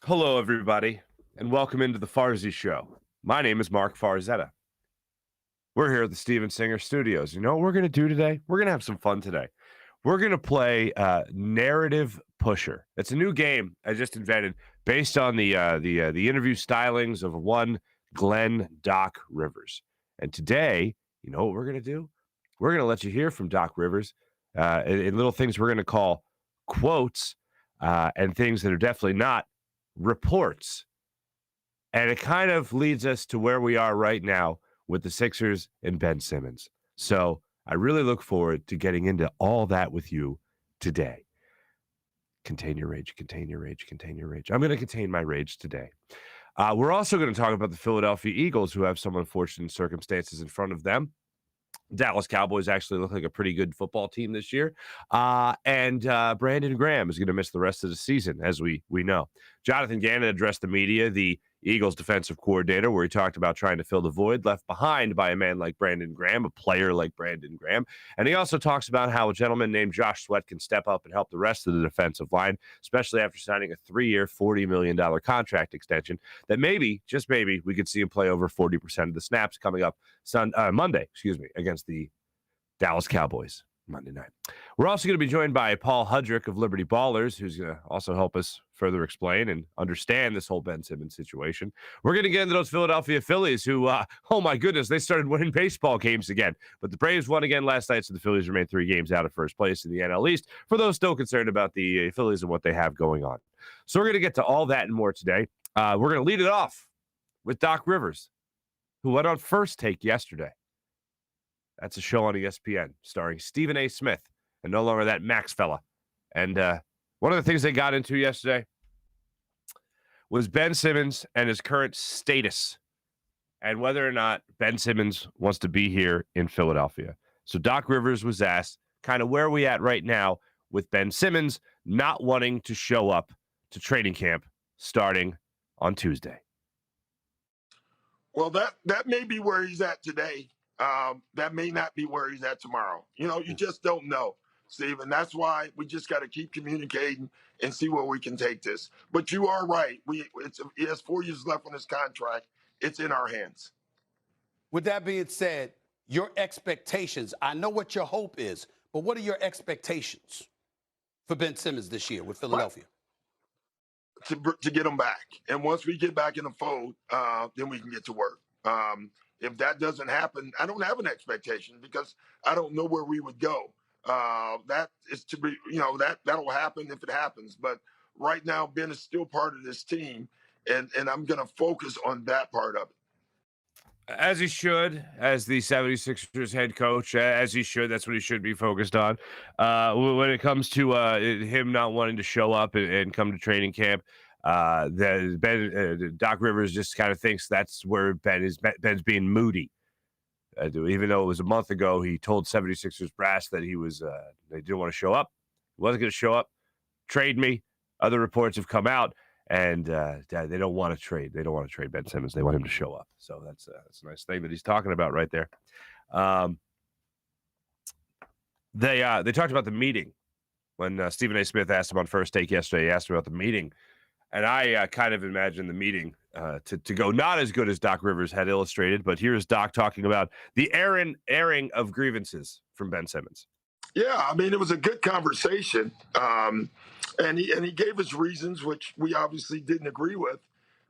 Hello, everybody, and welcome into the Farzy Show. My name is Marc Farzetta. We're here at the Steven Singer Studios. You know what we're going to do today? We're going to have some fun today. We're going to play Narrative Pusher. It's a new game I just invented based on the interview stylings of one Glenn Doc Rivers. And today, you know what we're going to do? We're going to let you hear from Doc Rivers in little things we're going to call quotes and things that are definitely not reports. And it kind of leads us to where we are right now with the Sixers and Ben Simmons. So I really look forward to getting into all that with you today. Contain your rage, contain your rage, contain your rage. I'm going to contain my rage today. We're also going to talk about the Philadelphia Eagles, who have some unfortunate circumstances in front of them. Dallas Cowboys actually look like a pretty good football team this year. And Brandon Graham is going to miss the rest of the season, as we know. Jonathan Gannon addressed the media, the Eagles defensive coordinator, where he talked about trying to fill the void left behind by a man like Brandon Graham, a player like Brandon Graham. And he also talks about how a gentleman named Josh Sweat can step up and help the rest of the defensive line, especially after signing a 3-year, $40 million contract extension that maybe, just maybe, we could see him play over 40% of the snaps coming up Monday, against the Dallas Cowboys Monday night. We're also going to be joined by Paul Hudrick of Liberty Ballers, who's going to also help us further explain and understand this whole Ben Simmons situation. We're going to get into those Philadelphia Phillies who, oh my goodness, they started winning baseball games again. But the Braves won again last night, so the Phillies remain 3 games out of first place in the NL East for those still concerned about the Phillies and what they have going on. So we're going to get to all that and more today. We're going to lead it off with Doc Rivers, who went on First Take yesterday. That's a show on ESPN starring Stephen A. Smith and no longer that Max fella. And one of the things they got into yesterday was Ben Simmons and his current status and whether or not Ben Simmons wants to be here in Philadelphia. So Doc Rivers was asked kind of where are we at right now with Ben Simmons not wanting to show up to training camp starting on Tuesday. Well, that may be where he's at today. That may not be where he's at tomorrow. You know, you just don't know, Steve. And that's why we just got to keep communicating and see where we can take this. But you are right. He has 4 years left on his contract. It's in our hands. With that being said, your expectations, I know what your hope is, but what are your expectations for Ben Simmons this year with Philadelphia? To get him back. And once we get back in the fold, then we can get to work. If that doesn't happen, I don't have an expectation because I don't know where we would go. That is to be, that'll happen if it happens. But right now, Ben is still part of this team, and I'm going to focus on that part of it. As he should, as the 76ers head coach, as he should. That's what he should be focused on. When it comes to him not wanting to show up and come to training camp, Doc Rivers just kind of thinks that's where Ben's being moody. Even though it was a month ago, he told 76ers brass that they didn't want to show up. He wasn't going to show up. Trade me. Other reports have come out, and they don't want to trade. They don't want to trade Ben Simmons. They want him to show up. So that's a nice thing that he's talking about right there. They talked about the meeting when Stephen A. Smith asked him on First Take yesterday. He asked him about the meeting. And I kind of imagined the meeting to go not as good as Doc Rivers had illustrated, but here's Doc talking about the airing of grievances from Ben Simmons. Yeah, I mean, it was a good conversation, and he gave us reasons which we obviously didn't agree with.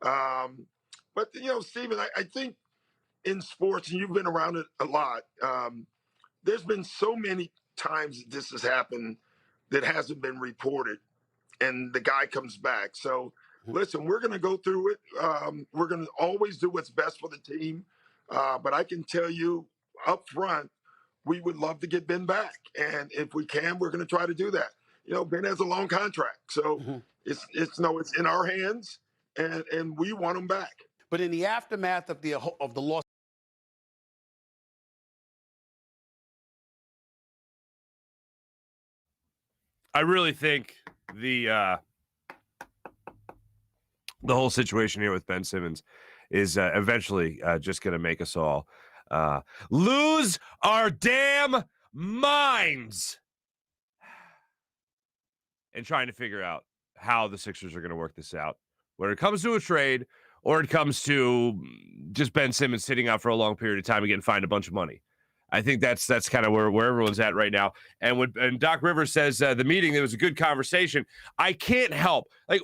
But Stephen, I think in sports, and you've been around it a lot, there's been so many times that this has happened that hasn't been reported. And the guy comes back. So, listen, we're going to go through it. We're going to always do what's best for the team. But I can tell you up front, we would love to get Ben back. And if we can, we're going to try to do that. Ben has a long contract. So it's in our hands, and we want him back. But in the aftermath of the loss, I really think the whole situation here with Ben Simmons is eventually just going to make us all lose our damn minds and trying to figure out how the Sixers are going to work this out when it comes to a trade or it comes to just Ben Simmons sitting out for a long period of time and getting fined a bunch of money. I think that's kind of where everyone's at right now. And when Doc Rivers says the meeting, there was a good conversation, I can't help. Like,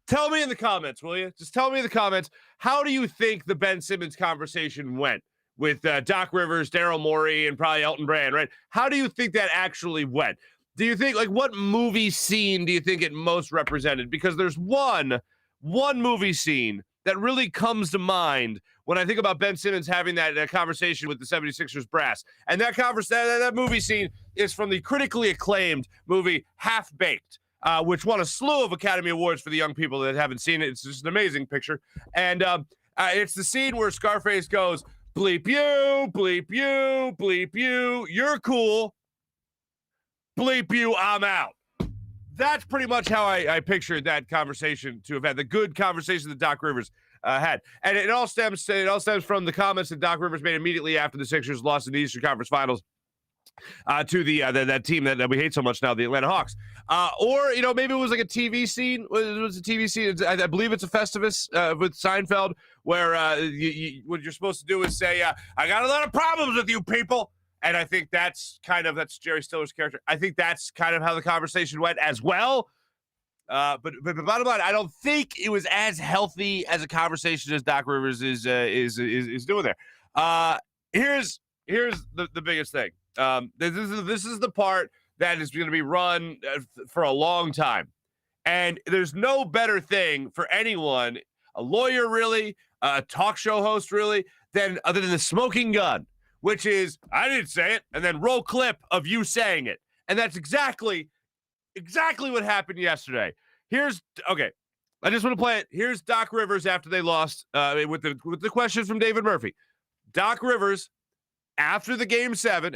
tell me in the comments, will you? Just tell me in the comments, how do you think the Ben Simmons conversation went with Doc Rivers, Daryl Morey, and probably Elton Brand, right? How do you think that actually went? Do you think, like, what movie scene do you think it most represented? Because there's one movie scene that really comes to mind when I think about Ben Simmons having that conversation with the 76ers brass. And that movie scene is from the critically acclaimed movie Half-Baked, which won a slew of Academy Awards for the young people that haven't seen it. It's just an amazing picture. And it's the scene where Scarface goes, bleep you, bleep you, bleep you, you're cool, bleep you, I'm out. That's pretty much how I pictured that conversation to have had, the good conversation that Doc Rivers had. And it all stems from the comments that Doc Rivers made immediately after the Sixers lost in the Eastern Conference Finals to that team that we hate so much now, the Atlanta Hawks. Or, maybe it was like a TV scene. It was a TV scene. I believe it's a Festivus with Seinfeld where what you're supposed to do is say, I got a lot of problems with you people. And I think that's Jerry Stiller's character. I think that's kind of how the conversation went as well. But bottom line, I don't think it was as healthy as a conversation as Doc Rivers is doing there. Here's the biggest thing. This is the part that is going to be run for a long time, and there's no better thing for anyone, a lawyer really, a talk show host really, other than the smoking gun, which is I didn't say it, and then roll clip of you saying it, and that's exactly what happened yesterday. I just want to play it. Here's Doc Rivers after they lost with the question from David Murphy. Doc Rivers after Game 7,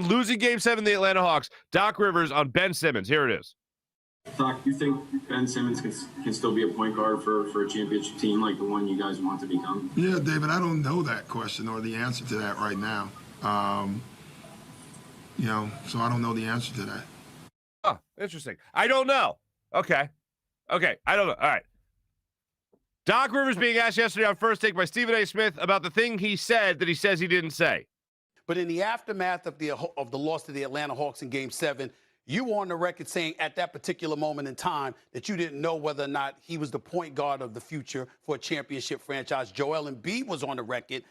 losing Game 7 the Atlanta Hawks, Doc Rivers on Ben Simmons. Here it is. Doc, you think Ben Simmons can still be a point guard for a championship team like the one you guys want to become? Yeah, David, I don't know that question or the answer to that right now. So I don't know the answer to that. Oh, interesting. I don't know. Okay, I don't know. All right. Doc Rivers being asked yesterday on First Take by Stephen A. Smith about the thing he said that he says he didn't say. But in the aftermath of the loss to the Atlanta Hawks in Game 7, you were on the record saying at that particular moment in time that you didn't know whether or not he was the point guard of the future for a championship franchise. Joel Embiid was on the record,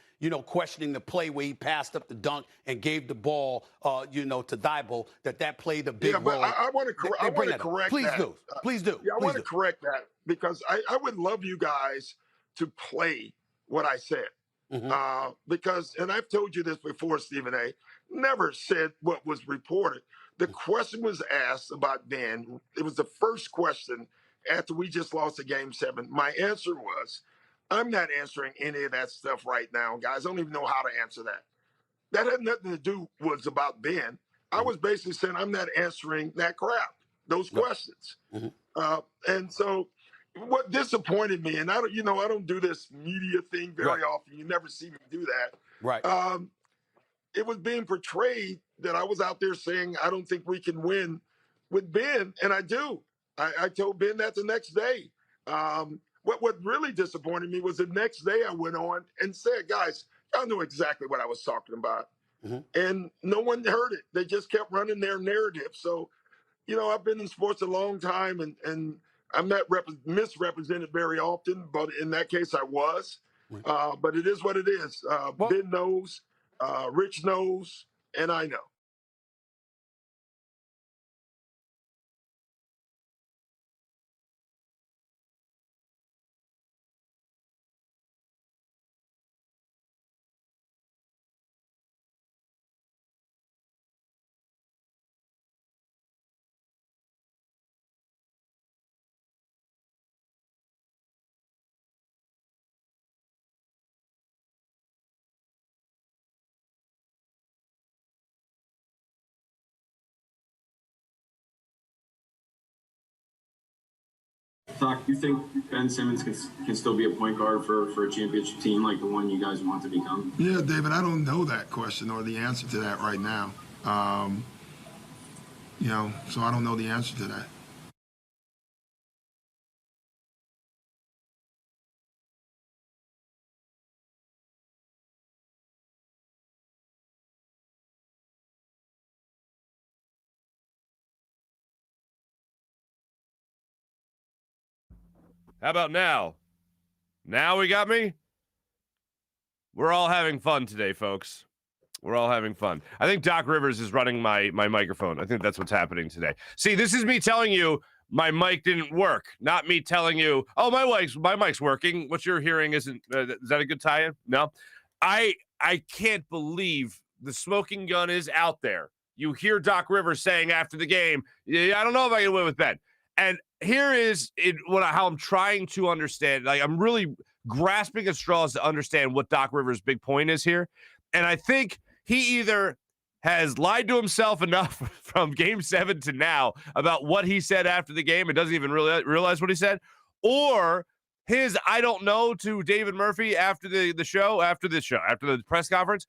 questioning the play where he passed up the dunk and gave the ball, to Thibault, that played a big role. I want to correct Please that. Please do. Yeah, I want to correct that because I would love you guys to play what I said. Mm-hmm. Because, and I've told you this before, Stephen A., never said what was reported. The question was asked about Ben. It was the first question after we just lost a Game 7. My answer was, I'm not answering any of that stuff right now, guys. I don't even know how to answer that. That had nothing to do was about Ben. I was basically saying I'm not answering that crap, those questions. Mm-hmm. And so what disappointed me, and I don't do this media thing very often. You never see me do that. Right. It was being portrayed that I was out there saying, I don't think we can win with Ben. And I do. I told Ben that the next day. What really disappointed me was the next day I went on and said, guys, y'all know exactly what I was talking about. Mm-hmm. And no one heard it. They just kept running their narrative. So, I've been in sports a long time and I'm not misrepresented very often, but in that case I was. Right. But it is what it is. Ben knows. Rich knows, and I know. Doc, you think Ben Simmons can still be a point guard for a championship team like the one you guys want to become? Yeah, David, I don't know that question or the answer to that right now. So I don't know the answer to that. How about now? Now we got me? We're all having fun today, folks. We're all having fun. I think Doc Rivers is running my microphone. I think that's what's happening today. See, this is me telling you my mic didn't work, not me telling you, oh, my mic's working. What you're hearing isn't. Is that a good tie-in? No. I can't believe the smoking gun is out there. You hear Doc Rivers saying after the game, yeah, I don't know if I can win with Ben. And here is how I'm trying to understand. Like, I'm really grasping at straws to understand what Doc Rivers' big point is here. And I think he either has lied to himself enough from Game 7 to now about what he said after the game and doesn't even really realize what he said, or his I don't know to David Murphy after the press conference,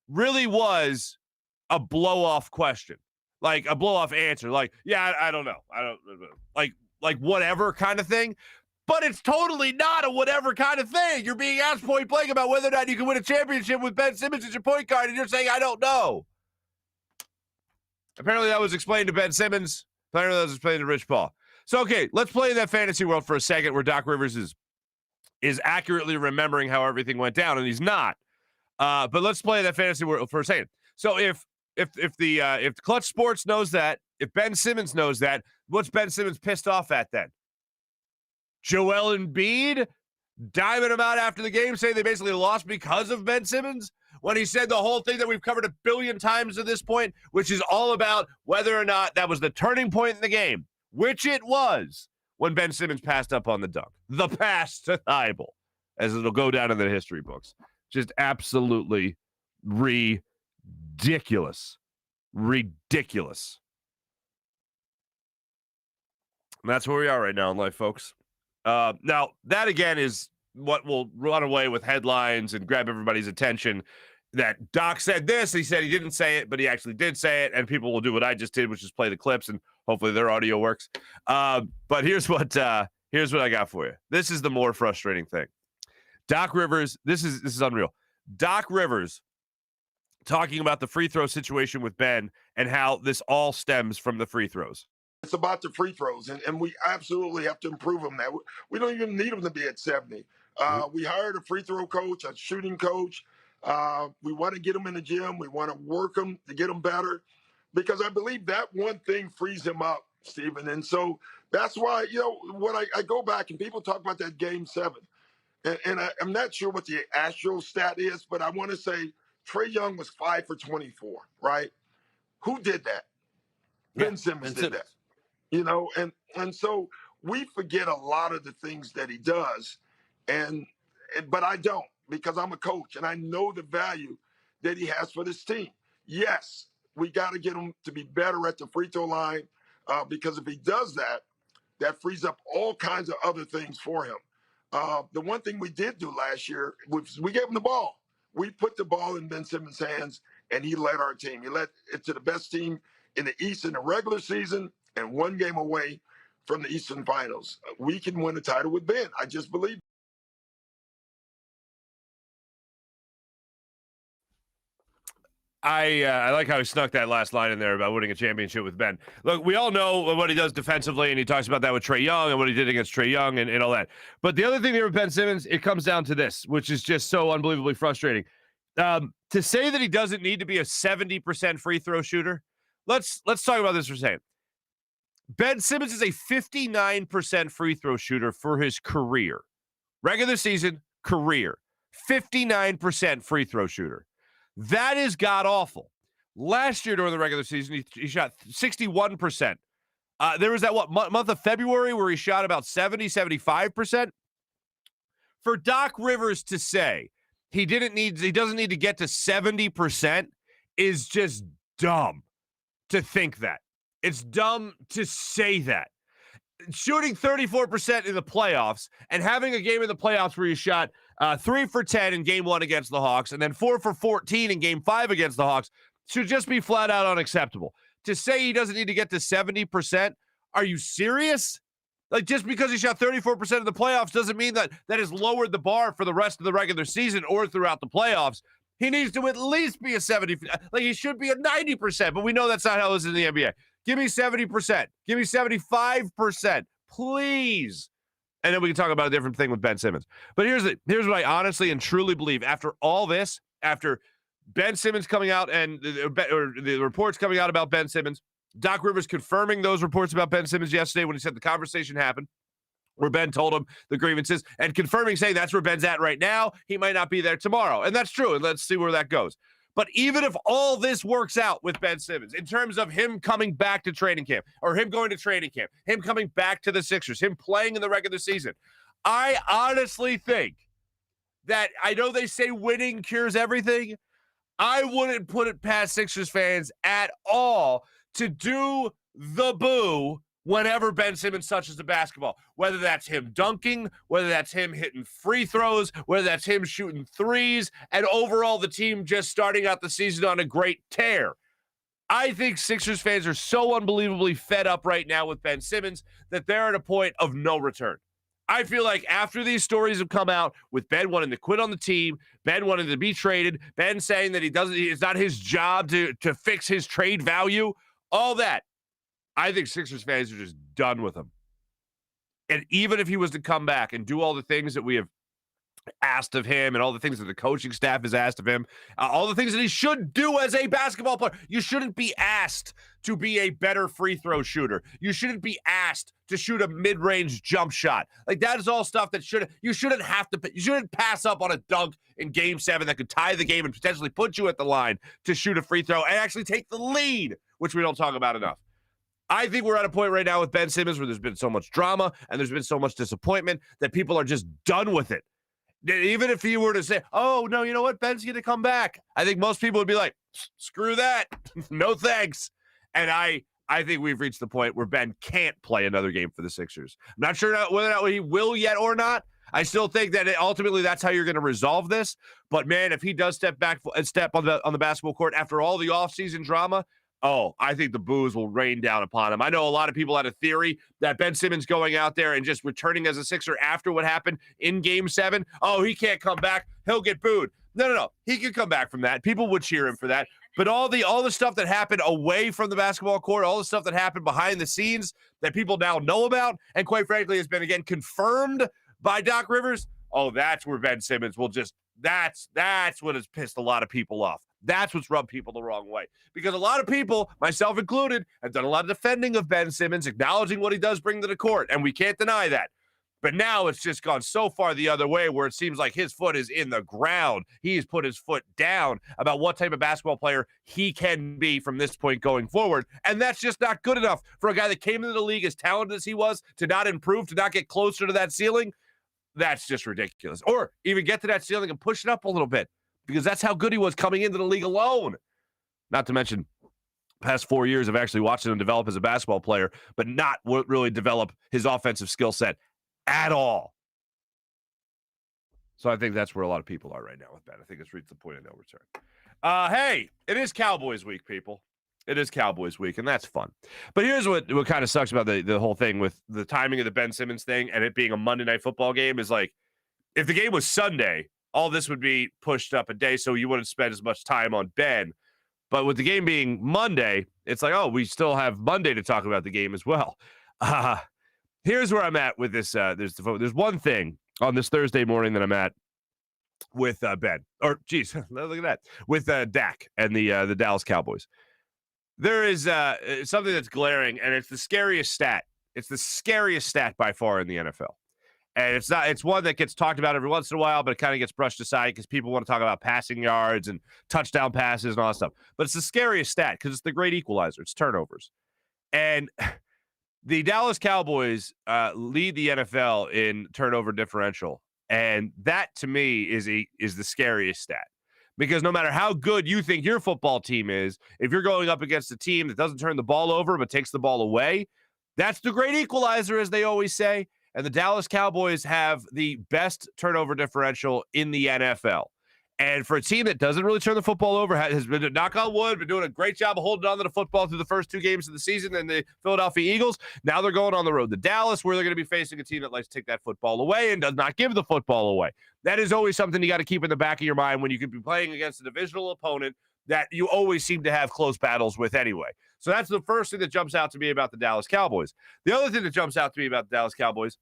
really was a blow-off question, like a blow-off answer, like, yeah, I don't know. I don't like whatever kind of thing. But it's totally not a whatever kind of thing. You're being asked point blank about whether or not you can win a championship with Ben Simmons as your point guard, and you're saying, I don't know. Apparently that was explained to Ben Simmons. Apparently that was explained to Rich Paul. So, okay, let's play in that fantasy world for a second where Doc Rivers is accurately remembering how everything went down, and he's not. But let's play in that fantasy world for a second. So if Clutch Sports knows that, if Ben Simmons knows that, what's Ben Simmons pissed off at then? Joel Embiid diming him out after the game, saying they basically lost because of Ben Simmons, when he said the whole thing that we've covered a billion times at this point, which is all about whether or not that was the turning point in the game, which it was when Ben Simmons passed up on the dunk. The pass to Thibault, as it'll go down in the history books. Just absolutely ridiculous. Ridiculous. And that's where we are right now in life, folks. Now, that again is what will run away with headlines and grab everybody's attention. That Doc said this, he said he didn't say it, but he actually did say it, and people will do what I just did, which is play the clips, and hopefully their audio works. But here's what I got for you. This is the more frustrating thing. Doc Rivers, this is unreal. Doc Rivers talking about the free throw situation with Ben and how this all stems from the free throws. It's about the free throws, and we absolutely have to improve them now. We don't even need them to be at 70. We hired a free throw coach, a shooting coach. We want to get them in the gym. We want to work them to get them better, because I believe that one thing frees him up, Stephen. And so that's why, when I go back and people talk about that Game 7, and I'm not sure what the actual stat is, but I want to say Trae Young was 5 for 24, right? Who did that? Ben Simmons did that. And so we forget a lot of the things that he does, but I don't, because I'm a coach and I know the value that he has for this team. Yes, we got to get him to be better at the free throw line, because if he does that, that frees up all kinds of other things for him. The one thing we did do last year was we gave him the ball. We put the ball in Ben Simmons' hands, and he led our team. He led it to the best team in the East in the regular season, and one game away from the Eastern Finals. We can win the title with Ben. I just believe. I like how he snuck that last line in there about winning a championship with Ben. Look, we all know what he does defensively, and he talks about that with Trae Young and what he did against Trae Young and all that. But the other thing here with Ben Simmons, it comes down to this, which is just so unbelievably frustrating. To say that he doesn't need to be a 70% free throw shooter, let's talk about this for a second. Ben Simmons is a 59% free throw shooter for his career. Regular season, career. 59% free throw shooter. That is god-awful. Last year during the regular season, he shot 61%. There was that, month of February where he shot about 75%? For Doc Rivers to say he doesn't need to get to 70% is just dumb to think that. It's dumb to say that. Shooting 34% in the playoffs and having a game in the playoffs where you shot 3 for 10 in Game 1 against the Hawks and then 4 for 14 in Game 5 against the Hawks should just be flat out unacceptable. To say he doesn't need to get to 70%, are you serious? Like, just because he shot 34% of the playoffs doesn't mean that has lowered the bar for the rest of the regular season or throughout the playoffs. He needs to at least be a 70. Like, he should be a 90%, but we know that's not how it is in the NBA. Give me 70%. Give me 75%. Please. And then we can talk about a different thing with Ben Simmons. But here's what I honestly and truly believe. After all this, after Ben Simmons coming out and the reports coming out about Ben Simmons, Doc Rivers confirming those reports about Ben Simmons yesterday when he said the conversation happened, where Ben told him the grievances, and confirming, saying that's where Ben's at right now. He might not be there tomorrow. And that's true. And let's see where that goes. But even if all this works out with Ben Simmons, in terms of him coming back to training camp, or him going to training camp, him coming back to the Sixers, him playing in the regular season, I honestly think that, I know they say winning cures everything. I wouldn't put it past Sixers fans at all to do the boo whenever Ben Simmons touches the basketball, whether that's him dunking, whether that's him hitting free throws, whether that's him shooting threes, and overall the team just starting out the season on a great tear. I think Sixers fans are so unbelievably fed up right now with Ben Simmons that they're at a point of no return. I feel like after these stories have come out with Ben wanting to quit on the team, Ben wanting to be traded, Ben saying that it's not his job to fix his trade value, all that, I think Sixers fans are just done with him. And even if he was to come back and do all the things that we have asked of him and all the things that the coaching staff has asked of him, all the things that he should do as a basketball player, you shouldn't be asked to be a better free throw shooter. You shouldn't be asked to shoot a mid-range jump shot. Like, that is all stuff that you shouldn't pass up on a dunk in Game 7 that could tie the game and potentially put you at the line to shoot a free throw and actually take the lead, which we don't talk about enough. I think we're at a point right now with Ben Simmons where there's been so much drama and there's been so much disappointment that people are just done with it. Even if you were to say, oh, no, you know what, Ben's going to come back, I think most people would be like, screw that. No thanks. And I think we've reached the point where Ben can't play another game for the Sixers. I'm not sure whether or not he will yet or not. I still think that ultimately that's how you're going to resolve this. But, man, if he does step back and step on the basketball court after all the offseason drama, I think the boos will rain down upon him. I know a lot of people had a theory that Ben Simmons going out there and just returning as a Sixer after what happened in Game 7, he can't come back. He'll get booed. No. He could come back from that. People would cheer him for that. But all the stuff that happened away from the basketball court, all the stuff that happened behind the scenes that people now know about, and quite frankly has been, again, confirmed by Doc Rivers, that's where Ben Simmons will just – that's what has pissed a lot of people off. That's what's rubbed people the wrong way. Because a lot of people, myself included, have done a lot of defending of Ben Simmons, acknowledging what he does bring to the court, and we can't deny that. But now it's just gone so far the other way where it seems like his foot is in the ground. He's put his foot down about what type of basketball player he can be from this point going forward. And that's just not good enough for a guy that came into the league as talented as he was to not improve, to not get closer to that ceiling. That's just ridiculous. Or even get to that ceiling and push it up a little bit, because that's how good he was coming into the league alone. Not to mention past 4 years of actually watching him develop as a basketball player, but not really develop his offensive skill set at all. So I think that's where a lot of people are right now with Ben. I think it's reached the point of no return. Hey, it is Cowboys week, people. It is Cowboys week, and that's fun. But here's what kind of sucks about the whole thing with the timing of the Ben Simmons thing and it being a Monday Night Football game is, like, if the game was Sunday, all this would be pushed up a day, so you wouldn't spend as much time on Ben. But with the game being Monday, it's like, we still have Monday to talk about the game as well. Here's where I'm at with this. There's one thing on this Thursday morning that I'm at with Ben. Or, geez, look at that. With Dak and the Dallas Cowboys. There is something that's glaring, and it's the scariest stat. It's the scariest stat by far in the NFL. And it's one that gets talked about every once in a while, but it kind of gets brushed aside because people want to talk about passing yards and touchdown passes and all that stuff. But it's the scariest stat because it's the great equalizer. It's turnovers. And the Dallas Cowboys lead the NFL in turnover differential. And that, to me, is the scariest stat. Because no matter how good you think your football team is, if you're going up against a team that doesn't turn the ball over but takes the ball away, that's the great equalizer, as they always say. And the Dallas Cowboys have the best turnover differential in the NFL. And for a team that doesn't really turn the football over, has been, knock on wood, been doing a great job of holding on to the football through the first 2 games of the season, and the Philadelphia Eagles, now they're going on the road to Dallas, where they're going to be facing a team that likes to take that football away and does not give the football away. That is always something you got to keep in the back of your mind when you could be playing against a divisional opponent that you always seem to have close battles with anyway. So that's the first thing that jumps out to me about the Dallas Cowboys. The other thing that jumps out to me about the Dallas Cowboys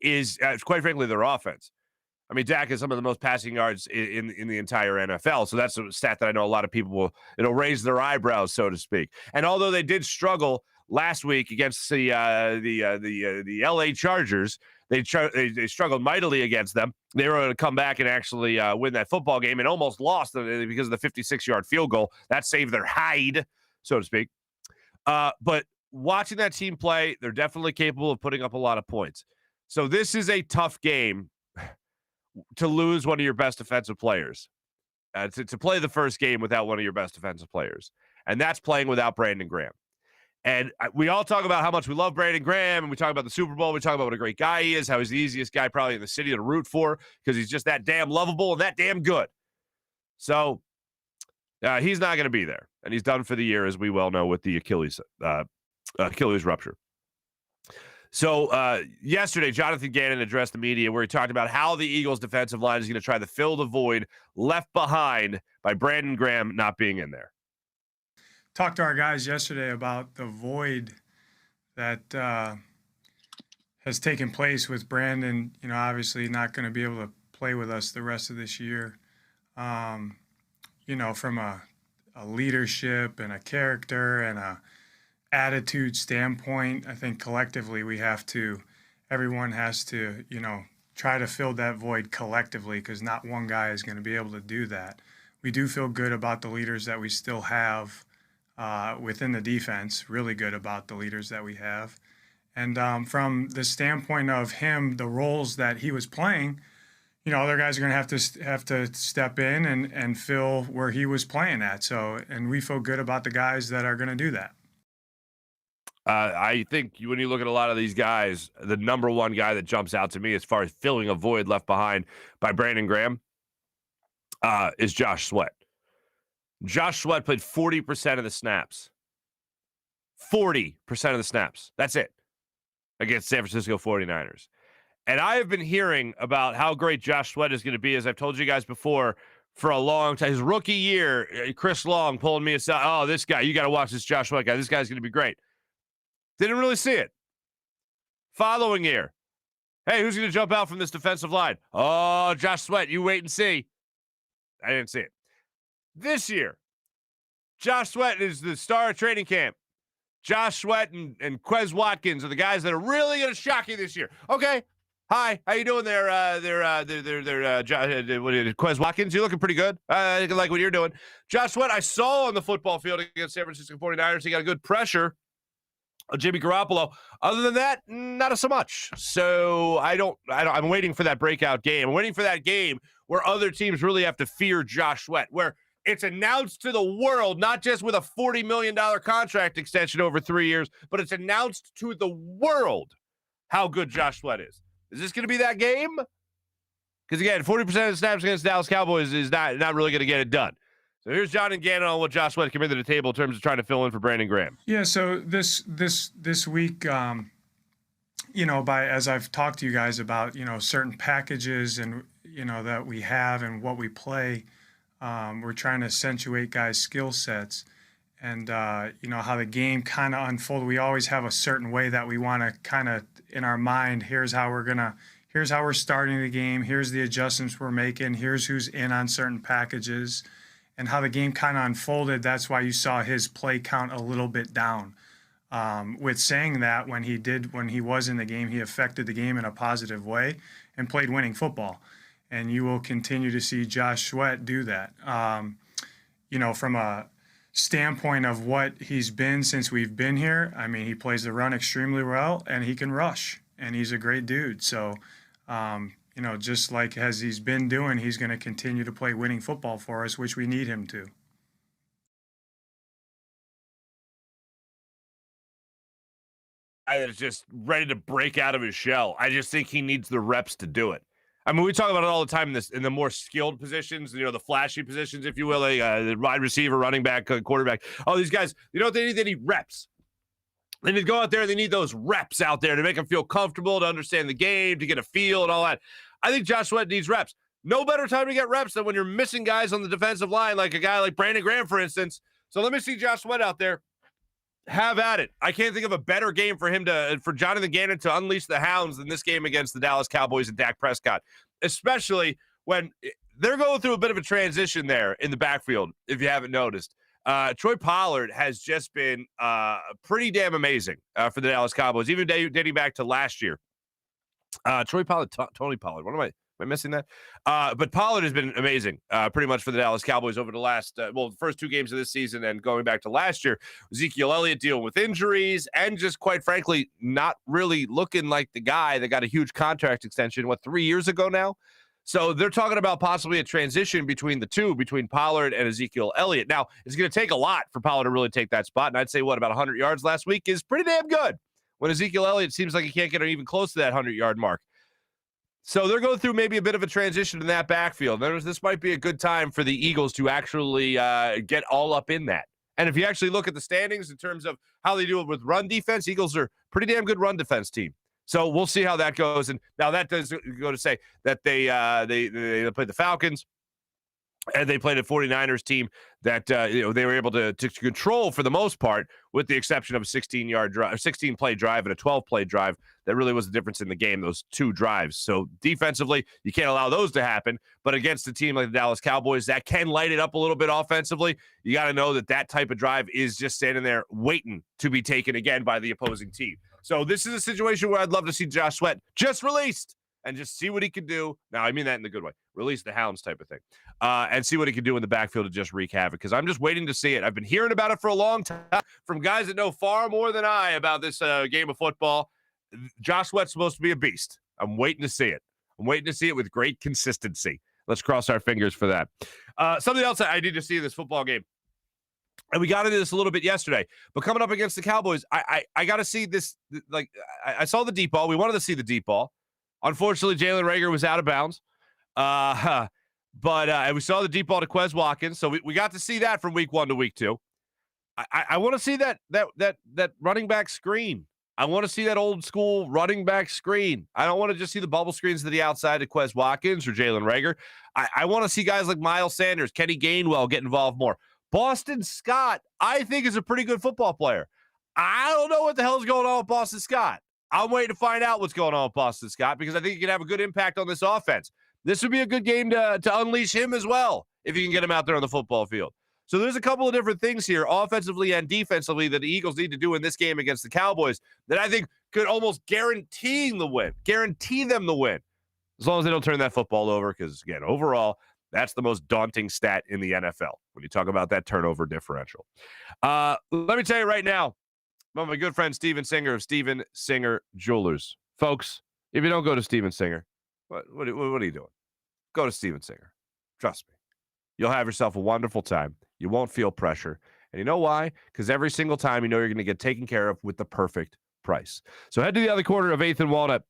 is quite frankly their offense. I mean, Dak has some of the most passing yards in the entire NFL. So that's a stat that I know a lot of people it'll raise their eyebrows, so to speak. And although they did struggle last week against the LA Chargers, they struggled mightily against them. They were able to come back and actually win that football game and almost lost because of the 56-yard field goal. That saved their hide, so to speak. But watching that team play, they're definitely capable of putting up a lot of points. So this is a tough game to lose one of your best defensive players, to play the first game without one of your best defensive players. And that's playing without Brandon Graham. And we all talk about how much we love Brandon Graham, and we talk about the Super Bowl. We talk about what a great guy he is, how he's the easiest guy probably in the city to root for because he's just that damn lovable and that damn good. So he's not going to be there. And he's done for the year, as we well know, with the Achilles rupture. So yesterday, Jonathan Gannon addressed the media where he talked about how the Eagles' defensive line is going to try to fill the void left behind by Brandon Graham not being in there. Talked to our guys yesterday about the void that has taken place with Brandon, obviously not going to be able to play with us the rest of this year. From a leadership and a character and a attitude standpoint, I think collectively everyone has to, try to fill that void collectively because not one guy is going to be able to do that. We do feel good about the leaders that we still have within the defense, really good about the leaders that we have. And from the standpoint of him, the roles that he was playing, other guys are going to have to step in and fill where he was playing at. So, and we feel good about the guys that are going to do that. I think when you look at a lot of these guys, the number one guy that jumps out to me as far as filling a void left behind by Brandon Graham is Josh Sweat. Josh Sweat played 40% of the snaps. 40% of the snaps. That's it. Against San Francisco 49ers. And I have been hearing about how great Josh Sweat is going to be, as I've told you guys before, for a long time. His rookie year, Chris Long pulling me aside. Oh, this guy, you got to watch this Josh Sweat guy. This guy's going to be great. Didn't really see it. Following year, hey, who's going to jump out from this defensive line? Oh, Josh Sweat, you wait and see. I didn't see it. This year, Josh Sweat is the star of training camp. Josh Sweat and Quez Watkins are the guys that are really going to shock you this year. Okay. Hi, how you doing there? Quez Watkins, you looking pretty good. I like what you're doing. Josh Sweat, I saw on the football field against San Francisco 49ers. He got a good pressure on Jimmy Garoppolo. Other than that, not so much. So I'm waiting for that breakout game. I'm waiting for that game where other teams really have to fear Josh Sweat, where it's announced to the world, not just with a $40 million contract extension over 3 years, but it's announced to the world how good Josh Sweat is. Is this going to be that game? Because, again, 40% of the snaps against the Dallas Cowboys is not really going to get it done. So here's John and Gannon on what Josh Sweat came into the table in terms of trying to fill in for Brandon Graham. Yeah, so this week, as I've talked to you guys about, certain packages and, that we have and what we play, we're trying to accentuate guys' skill sets and, how the game kind of unfolded. We always have a certain way that we want to kind of, in our mind, here's how we're starting the game, here's the adjustments we're making, here's who's in on certain packages, and how the game kind of unfolded. That's why you saw his play count a little bit down. With saying that, when he was in the game, he affected the game in a positive way and played winning football. And you will continue to see Josh Sweat do that. From a standpoint of what he's been since we've been here, I mean, he plays the run extremely well and he can rush, and he's a great dude. So, just like as he's been doing, he's going to continue to play winning football for us, which we need him to. Is just ready to break out of his shell. I just think he needs the reps to do it. I mean, we talk about it all the time in the more skilled positions, the flashy positions, if you will, the wide receiver, running back, quarterback. Oh, these guys, what they need? They need reps. They need to go out there. They need those reps out there to make them feel comfortable, to understand the game, to get a feel and all that. I think Josh Sweat needs reps. No better time to get reps than when you're missing guys on the defensive line, like a guy like Brandon Graham, for instance. So let me see Josh Sweat out there have at it. I can't think of a better game for Jonathan Gannon to unleash the hounds than this game against the Dallas Cowboys and Dak Prescott, especially when they're going through a bit of a transition there in the backfield, if you haven't noticed. Troy Pollard has just been pretty damn amazing for the Dallas Cowboys, even dating back to last year. Troy Pollard, Tony Pollard. What am I missing that? But Pollard has been amazing pretty much for the Dallas Cowboys over the last, the first 2 games of this season and going back to last year. Ezekiel Elliott dealing with injuries and just quite frankly, not really looking like the guy that got a huge contract extension, 3 years ago now? So they're talking about possibly a transition between the two, between Pollard and Ezekiel Elliott. Now, it's going to take a lot for Pollard to really take that spot. And I'd say, about 100 yards last week is pretty damn good when Ezekiel Elliott seems like he can't get even close to that 100-yard mark. So they're going through maybe a bit of a transition in that backfield. This might be a good time for the Eagles to actually get all up in that. And if you actually look at the standings in terms of how they do it with run defense, Eagles are a pretty damn good run defense team. So we'll see how that goes. And now that does go to say that they played the Falcons and they played a 49ers team that they were able to control for the most part, with the exception of a 16-play drive and a 12-play drive. That really was the difference in the game, those 2 drives. So defensively, you can't allow those to happen. But against a team like the Dallas Cowboys that can light it up a little bit offensively, you got to know that type of drive is just standing there waiting to be taken again by the opposing team. So this is a situation where I'd love to see Josh Sweat just released and just see what he can do. Now, I mean that in the good way. Release the hounds type of thing. And see what he can do in the backfield to just wreak havoc, because I'm just waiting to see it. I've been hearing about it for a long time from guys that know far more than I about this game of football. Josh Sweat's supposed to be a beast. I'm waiting to see it. I'm waiting to see it with great consistency. Let's cross our fingers for that. Something else I need to see in this football game, and we got into this a little bit yesterday, but coming up against the Cowboys, I got to see this. Like, I saw the deep ball. We wanted to see the deep ball. Unfortunately, Jalen Reagor was out of bounds. But we saw the deep ball to Quez Watkins. So we got to see that from week 1 to week 2. I want to see that running back screen. I want to see that old school running back screen. I don't want to just see the bubble screens to the outside of Quez Watkins or Jalen Reagor. I want to see guys like Miles Sanders, Kenny Gainwell get involved more. Boston Scott, I think, is a pretty good football player. I don't know what the hell's going on with Boston Scott. I'm waiting to find out what's going on with Boston Scott, because I think he can have a good impact on this offense. This would be a good game to unleash him as well, if you can get him out there on the football field. So there's a couple of different things here, offensively and defensively, that the Eagles need to do in this game against the Cowboys that I think could almost guarantee them the win, as long as they don't turn that football over, because, again, overall, that's the most daunting stat in the NFL when you talk about that turnover differential. Let me tell you right now about my good friend Steven Singer of Steven Singer Jewelers. Folks, if you don't go to Steven Singer, what are you doing? Go to Steven Singer. Trust me. You'll have yourself a wonderful time. You won't feel pressure. And you know why? Because every single time you know you're going to get taken care of with the perfect price. So head to the other corner of 8th and Walnut,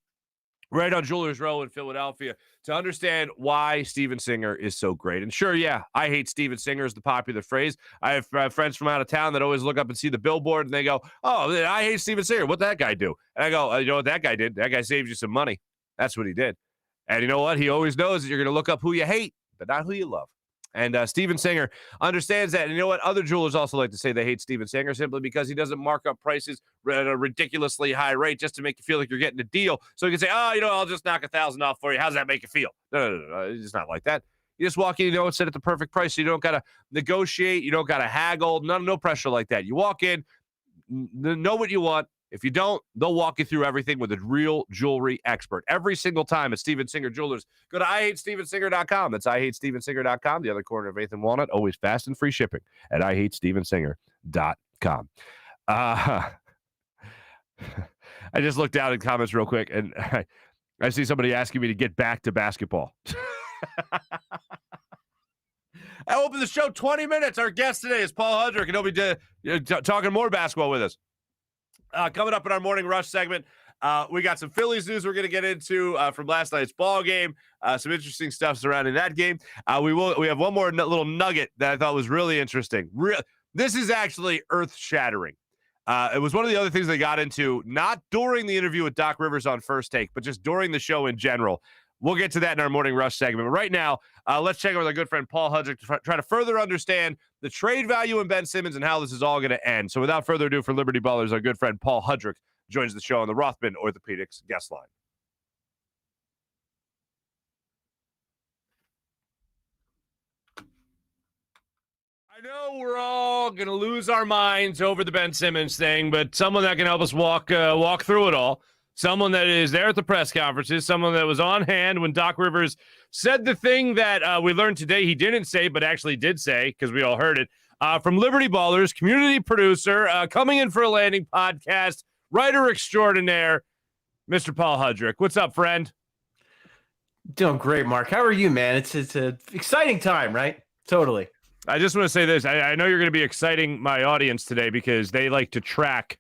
right on Jewelers Row in Philadelphia, to understand why Steven Singer is so great. And sure, yeah, I hate Steven Singer is the popular phrase. I have friends from out of town that always look up and see the billboard and they go, oh, I hate Steven Singer. What'd that guy do? And I go, you know what that guy did? That guy saved you some money. That's what he did. And you know what? He always knows that you're going to look up who you hate, but not who you love. And Steven Singer understands that. And you know what? Other jewelers also like to say they hate Steven Singer simply because he doesn't mark up prices at a ridiculously high rate just to make you feel like you're getting a deal. So you can say, oh, I'll just knock $1,000 off for you. How's that make you feel? No. It's not like that. You just walk in, it's set at the perfect price. So you don't got to negotiate. You don't got to haggle. No pressure like that. You walk in, know what you want. If you don't, they'll walk you through everything with a real jewelry expert. Every single time at Steven Singer Jewelers, go to IHateStevenSinger.com. That's IHateStevenSinger.com, the other corner of 8th and Walnut. Always fast and free shipping at IHateStevenSinger.com. I just looked down in comments real quick, and I see somebody asking me to get back to basketball. I opened the show 20 minutes. Our guest today is Paul Hudrick, and he'll be talking more basketball with us. Coming up in our Morning Rush segment, we got some Phillies news we're going to get into from last night's ball game. Some interesting stuff surrounding that game. We have one more little nugget that I thought was really interesting. This is actually earth-shattering. It was one of the other things they got into, not during the interview with Doc Rivers on First Take, but just during the show in general. We'll get to that in our Morning Rush segment. But right now, let's check in with our good friend Paul Hudrick to try to further understand the trade value in Ben Simmons and how this is all going to end. So without further ado, for Liberty Ballers, our good friend Paul Hudrick joins the show on the Rothman Orthopaedics guest line. I know we're all going to lose our minds over the Ben Simmons thing, but someone that can help us walk through it all, someone that is there at the press conferences, someone that was on hand when Doc Rivers said the thing that we learned today he didn't say but actually did say because we all heard it, from Liberty Ballers, community producer, coming in for a landing podcast, writer extraordinaire, Mr. Paul Hudrick. What's up, friend? Doing great, Mark. How are you, man? It's an exciting time, right? Totally. I just want to say this. I know you're going to be exciting my audience today because they like to track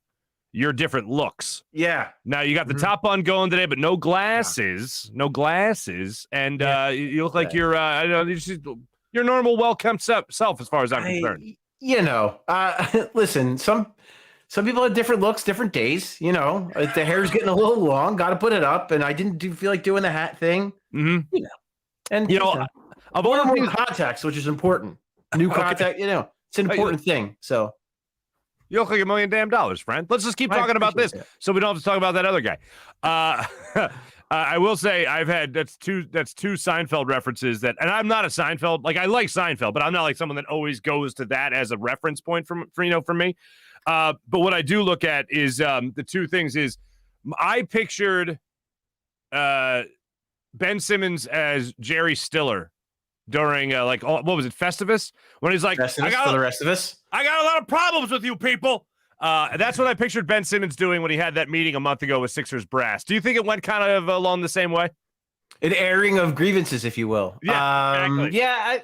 your different looks. Yeah. Now, you got the top on going today, but no glasses. No glasses. And you look like you're, I don't know, your normal, well-kept self as far as I'm concerned. Listen, some people have different looks, different days. You know, if the hair's getting a little long, got to put it up. And I didn't feel like doing the hat thing. Mm-hmm. You know, and of all more contacts, which is important. New contact, it's an important thing. So you look like $1 million, friend. Let's just keep talking about this so we don't have to talk about that other guy. I will say that's two Seinfeld references and I'm not a Seinfeld, like I like Seinfeld, but I'm not like someone that always goes to that as a reference point for me. But what I do look at is the two things is I pictured Ben Simmons as Jerry Stiller during what was it, Festivus? When he's like, Festivus for the rest of us. I got a lot of problems with you people. That's what I pictured Ben Simmons doing when he had that meeting a month ago with Sixers brass. Do you think it went kind of along the same way? An airing of grievances, if you will. Yeah, exactly. Yeah,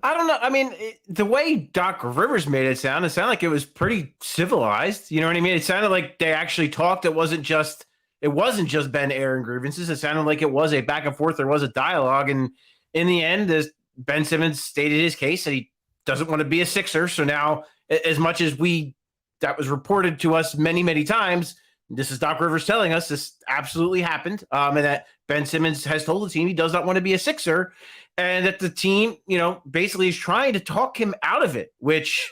I don't know. I mean, the way Doc Rivers made it sounded like it was pretty civilized. You know what I mean? It sounded like they actually talked. It wasn't just Ben airing grievances. It sounded like it was a back and forth. There was a dialogue, and in the end, as Ben Simmons stated his case that he doesn't want to be a Sixer. So now, as much as that was reported to us many, many times, this is Doc Rivers telling us this absolutely happened, and that Ben Simmons has told the team he does not want to be a Sixer, and that the team, basically is trying to talk him out of it, which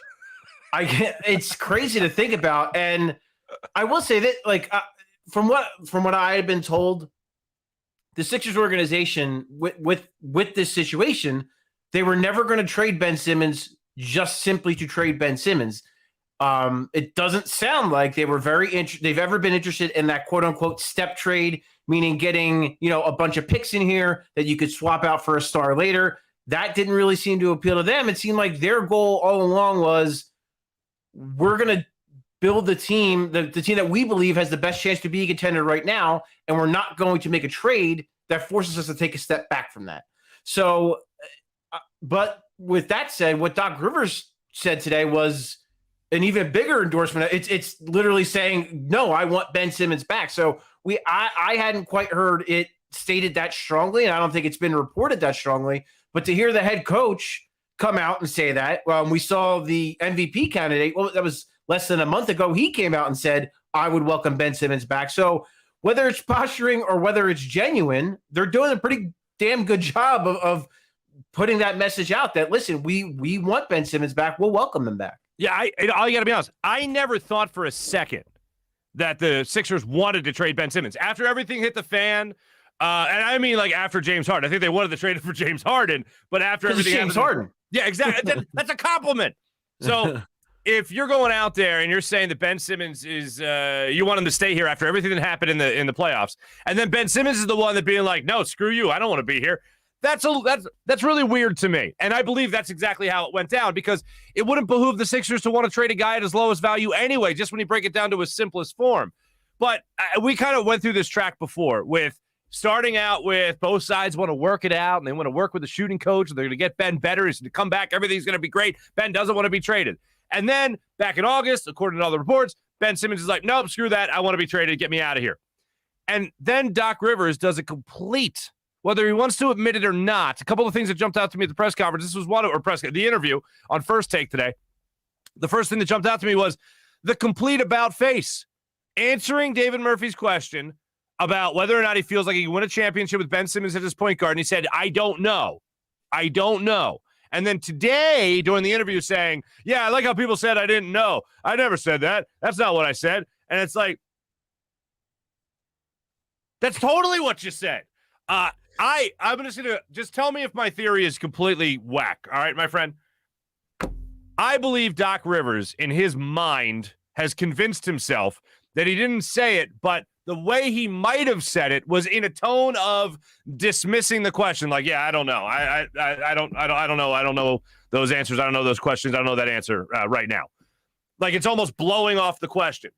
it's crazy to think about. And I will say that, from what I had been told, the Sixers organization with this situation, they were never going to trade Ben Simmons just simply to trade Ben Simmons. It doesn't sound like they were they've ever been interested in that quote unquote step trade, meaning getting, a bunch of picks in here that you could swap out for a star later. That didn't really seem to appeal to them. It seemed like their goal all along was, we're going to build the team that we believe has the best chance to be a contender right now, and we're not going to make a trade that forces us to take a step back from that. So, but with that said, what Doc Rivers said today was an even bigger endorsement. It's literally saying, no, I want Ben Simmons back. So I hadn't quite heard it stated that strongly, and I don't think it's been reported that strongly. But to hear the head coach come out and say that, we saw the MVP candidate. Well, that was less than a month ago. He came out and said, I would welcome Ben Simmons back. So whether it's posturing or whether it's genuine, they're doing a pretty damn good job of putting that message out that, listen, we want Ben Simmons back. We'll welcome him back. Yeah, I got to be honest. I never thought for a second that the Sixers wanted to trade Ben Simmons. After everything hit the fan, and I mean like after James Harden. I think they wanted to trade him for James Harden, but after everything James Harden. Yeah, exactly. That's a compliment. So if you're going out there and you're saying that Ben Simmons is, you want him to stay here after everything that happened in the playoffs, and then Ben Simmons is the one that being like, no, screw you, I don't want to be here. That's really weird to me. And I believe that's exactly how it went down, because it wouldn't behoove the Sixers to want to trade a guy at his lowest value anyway, just when you break it down to his simplest form. But we kind of went through this track before with starting out with both sides want to work it out and they want to work with the shooting coach. They're going to get Ben better. He's going to come back. Everything's going to be great. Ben doesn't want to be traded. And then back in August, according to all the reports, Ben Simmons is like, nope, screw that. I want to be traded. Get me out of here. And then Doc Rivers does a complete, whether he wants to admit it or not, a couple of things that jumped out to me at the press conference. This was the interview on First Take today. The first thing that jumped out to me was the complete about face, answering David Murphy's question about whether or not he feels like he can win a championship with Ben Simmons as his point guard. And he said, I don't know. I don't know. And then today, during the interview, saying, yeah, I like how people said I didn't know. I never said that. That's not what I said. And it's like, that's totally what you said. I'm just going to just tell me if my theory is completely whack. All right, my friend. I believe Doc Rivers, in his mind, has convinced himself that he didn't say it, but the way he might have said it was in a tone of dismissing the question. Like, yeah, I don't know. I don't know. I don't know those answers. I don't know those questions. I don't know that answer right now. Like, it's almost blowing off the question.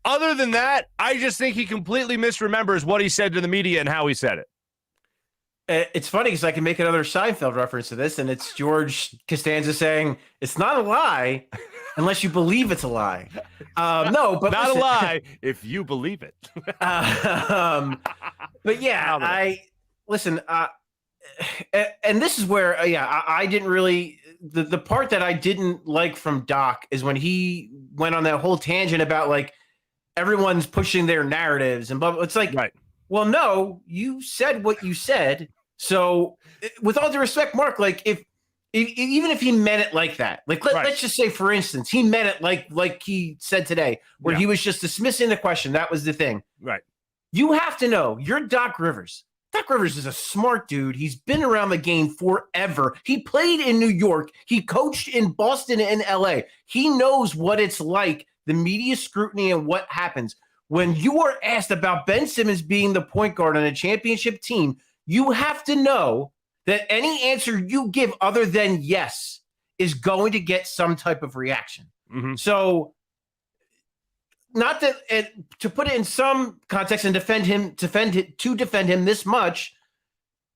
Other than that, I just think he completely misremembers what he said to the media and how he said it. It's funny because I can make another Seinfeld reference to this, and it's George Costanza saying, it's not a lie unless you believe it's a lie. No, but not a lie if you believe it. But yeah, listen, and this is where, I didn't really, the part that I didn't like from Doc is when he went on that whole tangent about like everyone's pushing their narratives and blah, blah. It's like, right. Well, no, you said what you said. So with all due respect, Mark, like even if he meant it like that, like let's just say, for instance, he meant it like he said today, where he was just dismissing the question. That was the thing. Right. You have to know, you're Doc Rivers. Doc Rivers is a smart dude. He's been around the game forever. He played in New York. He coached in Boston and LA. He knows what it's like, the media scrutiny and what happens. When you are asked about Ben Simmons being the point guard on a championship team, you have to know that any answer you give other than yes is going to get some type of reaction. Mm-hmm. So not that to put it in some context and defend him this much,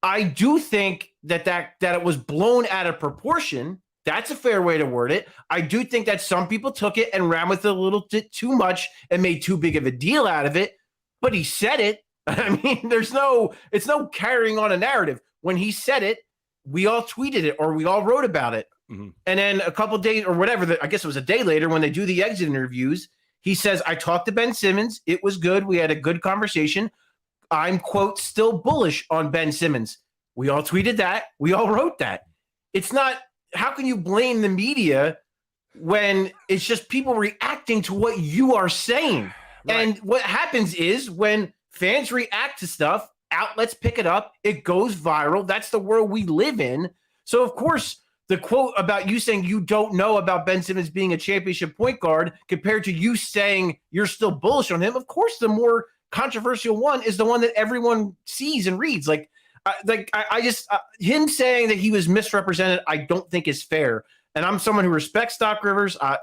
I do think that it was blown out of proportion. That's a fair way to word it. I do think that some people took it and ran with it a little bit too much and made too big of a deal out of it, but he said it. I mean, it's no carrying on a narrative. When he said it, we all tweeted it or we all wrote about it. Mm-hmm. And then a couple days or whatever, I guess it was a day later when they do the exit interviews, he says, I talked to Ben Simmons. It was good. We had a good conversation. I'm, quote, still bullish on Ben Simmons. We all tweeted that. We all wrote that. It's not, how can you blame the media when it's just people reacting to what you are saying? Right. And what happens is when fans react to stuff, outlets pick it up, it goes viral. That's the world we live in. So, of course, the quote about you saying you don't know about Ben Simmons being a championship point guard compared to you saying you're still bullish on him, of course, the more controversial one is the one that everyone sees and reads. I just him saying that he was misrepresented, I don't think is fair. And I'm someone who respects Doc Rivers. I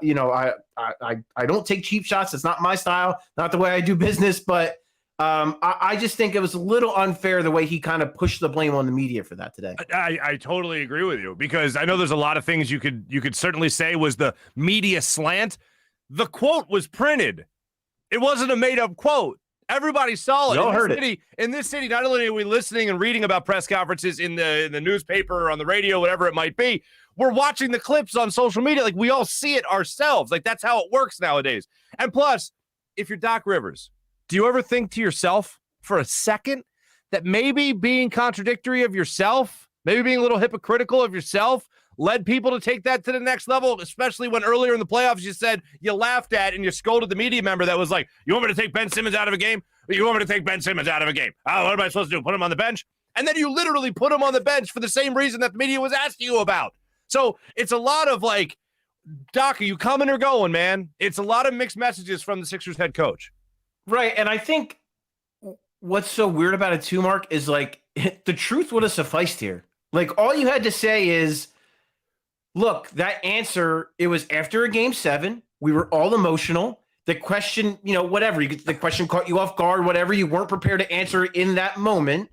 don't take cheap shots. It's not my style, not the way I do business. But I just think it was a little unfair the way he kind of pushed the blame on the media for that today. I totally agree with you because I know there's a lot of things you could certainly say was the media slant. The quote was printed. It wasn't a made up quote. Everybody saw it. In this city, not only are we listening and reading about press conferences in the newspaper or on the radio, whatever it might be, we're watching the clips on social media. Like, we all see it ourselves. Like, that's how it works nowadays. And plus, if you're Doc Rivers, do you ever think to yourself for a second that maybe being contradictory of yourself, maybe being a little hypocritical of yourself, led people to take that to the next level, especially when earlier in the playoffs you said you laughed at and you scolded the media member that was like, you want me to take Ben Simmons out of a game? You want me to take Ben Simmons out of a game? Oh, what am I supposed to do? Put him on the bench? And then you literally put him on the bench for the same reason that the media was asking you about. So it's a lot of like, Doc, are you coming or going, man? It's a lot of mixed messages from the Sixers head coach. Right. And I think what's so weird about it too, Mark, is like the truth would have sufficed here. Like, all you had to say is, look, that answer, it was after a game 7. We were all emotional. The question, whatever, the question caught you off guard, whatever, you weren't prepared to answer it in that moment.